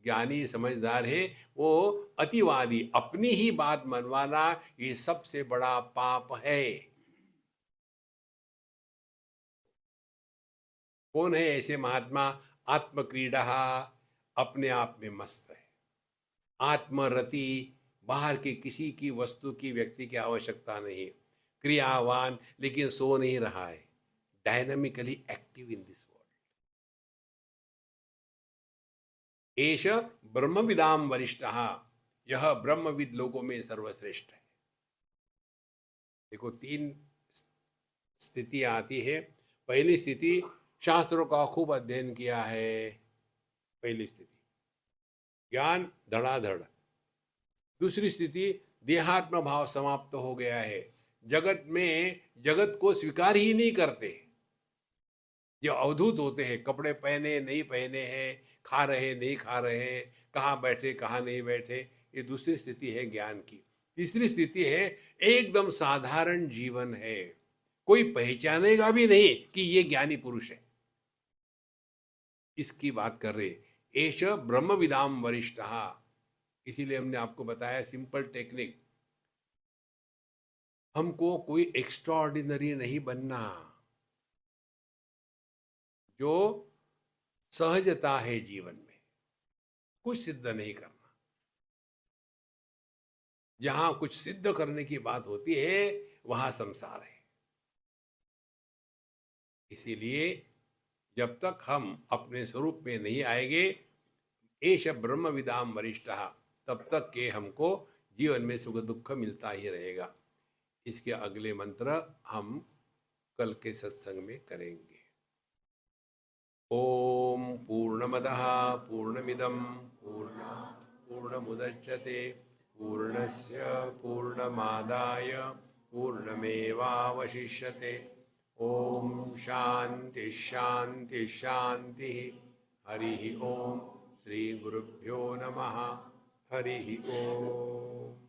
B: ज्ञानी समझदार है वो अतिवादी, अपनी ही बात मनवाना, ये सबसे बड़ा पाप है। कौन है ऐसे महात्मा? आत्मक्रीड़ा, अपने आप में मस्त है। आत्मरति, बाहर की किसी की वस्तु की, व्यक्ति की आवश्यकता नहीं। क्रियावान, लेकिन सो नहीं रहा है, dynamically active in this world. एष ब्रह्मविदाम वरिष्ठः, यह ब्रह्मविद लोगों में सर्वश्रेष्ठ है। देखो 3 स्थिति आती है। पहली स्थिति, शास्त्रों का खूब अध्ययन किया है, पहली स्थिति ज्ञान धड़ाधड़। दूसरी स्थिति, देहात्म भाव समाप्त हो गया है, जगत में जगत को स्वीकार ही नहीं करते। जो अवधूत होते हैं, कपड़े पहने नहीं पहने हैं, खा रहे नहीं खा रहे, कहाँ बैठे कहाँ नहीं बैठे, ये दूसरी स्थिति है ज्ञान की। तीसरी स्थिति है एकदम साधारण जीवन है, कोई पहचानेगा भी नहीं कि ये ज्ञानी पुरुष है। इसकी बात कर रहे, एष ब्रह्मविदाम वरिष्ठः। इसीलिए हमने आपको बताया सिंपल टेक्निक, हमको कोई एक्स्ट्राऑर्डिनरी नहीं बनना। जो सहजता है जीवन में, कुछ सिद्ध नहीं करना। जहां कुछ सिद्ध करने की बात होती है वहां संसार है। इसीलिए जब तक हम अपने स्वरूप में नहीं आएंगे, एष ब्रह्मविदाम वरिष्ठः, तब तक के हमको जीवन में सुख दुख मिलता ही रहेगा। इसके अगले मंत्र हम कल के सत्संग में करेंगे। ओम पूर्णमदः पूर्णमिदं पूर्णमुदच्यते पूर्णस्य पूर्णमादाय पूर्णमेवावशिष्यते। ओम शांति शांति शांति। हरि ओम। श्री गुरुभ्यो नमः। हरि ओम।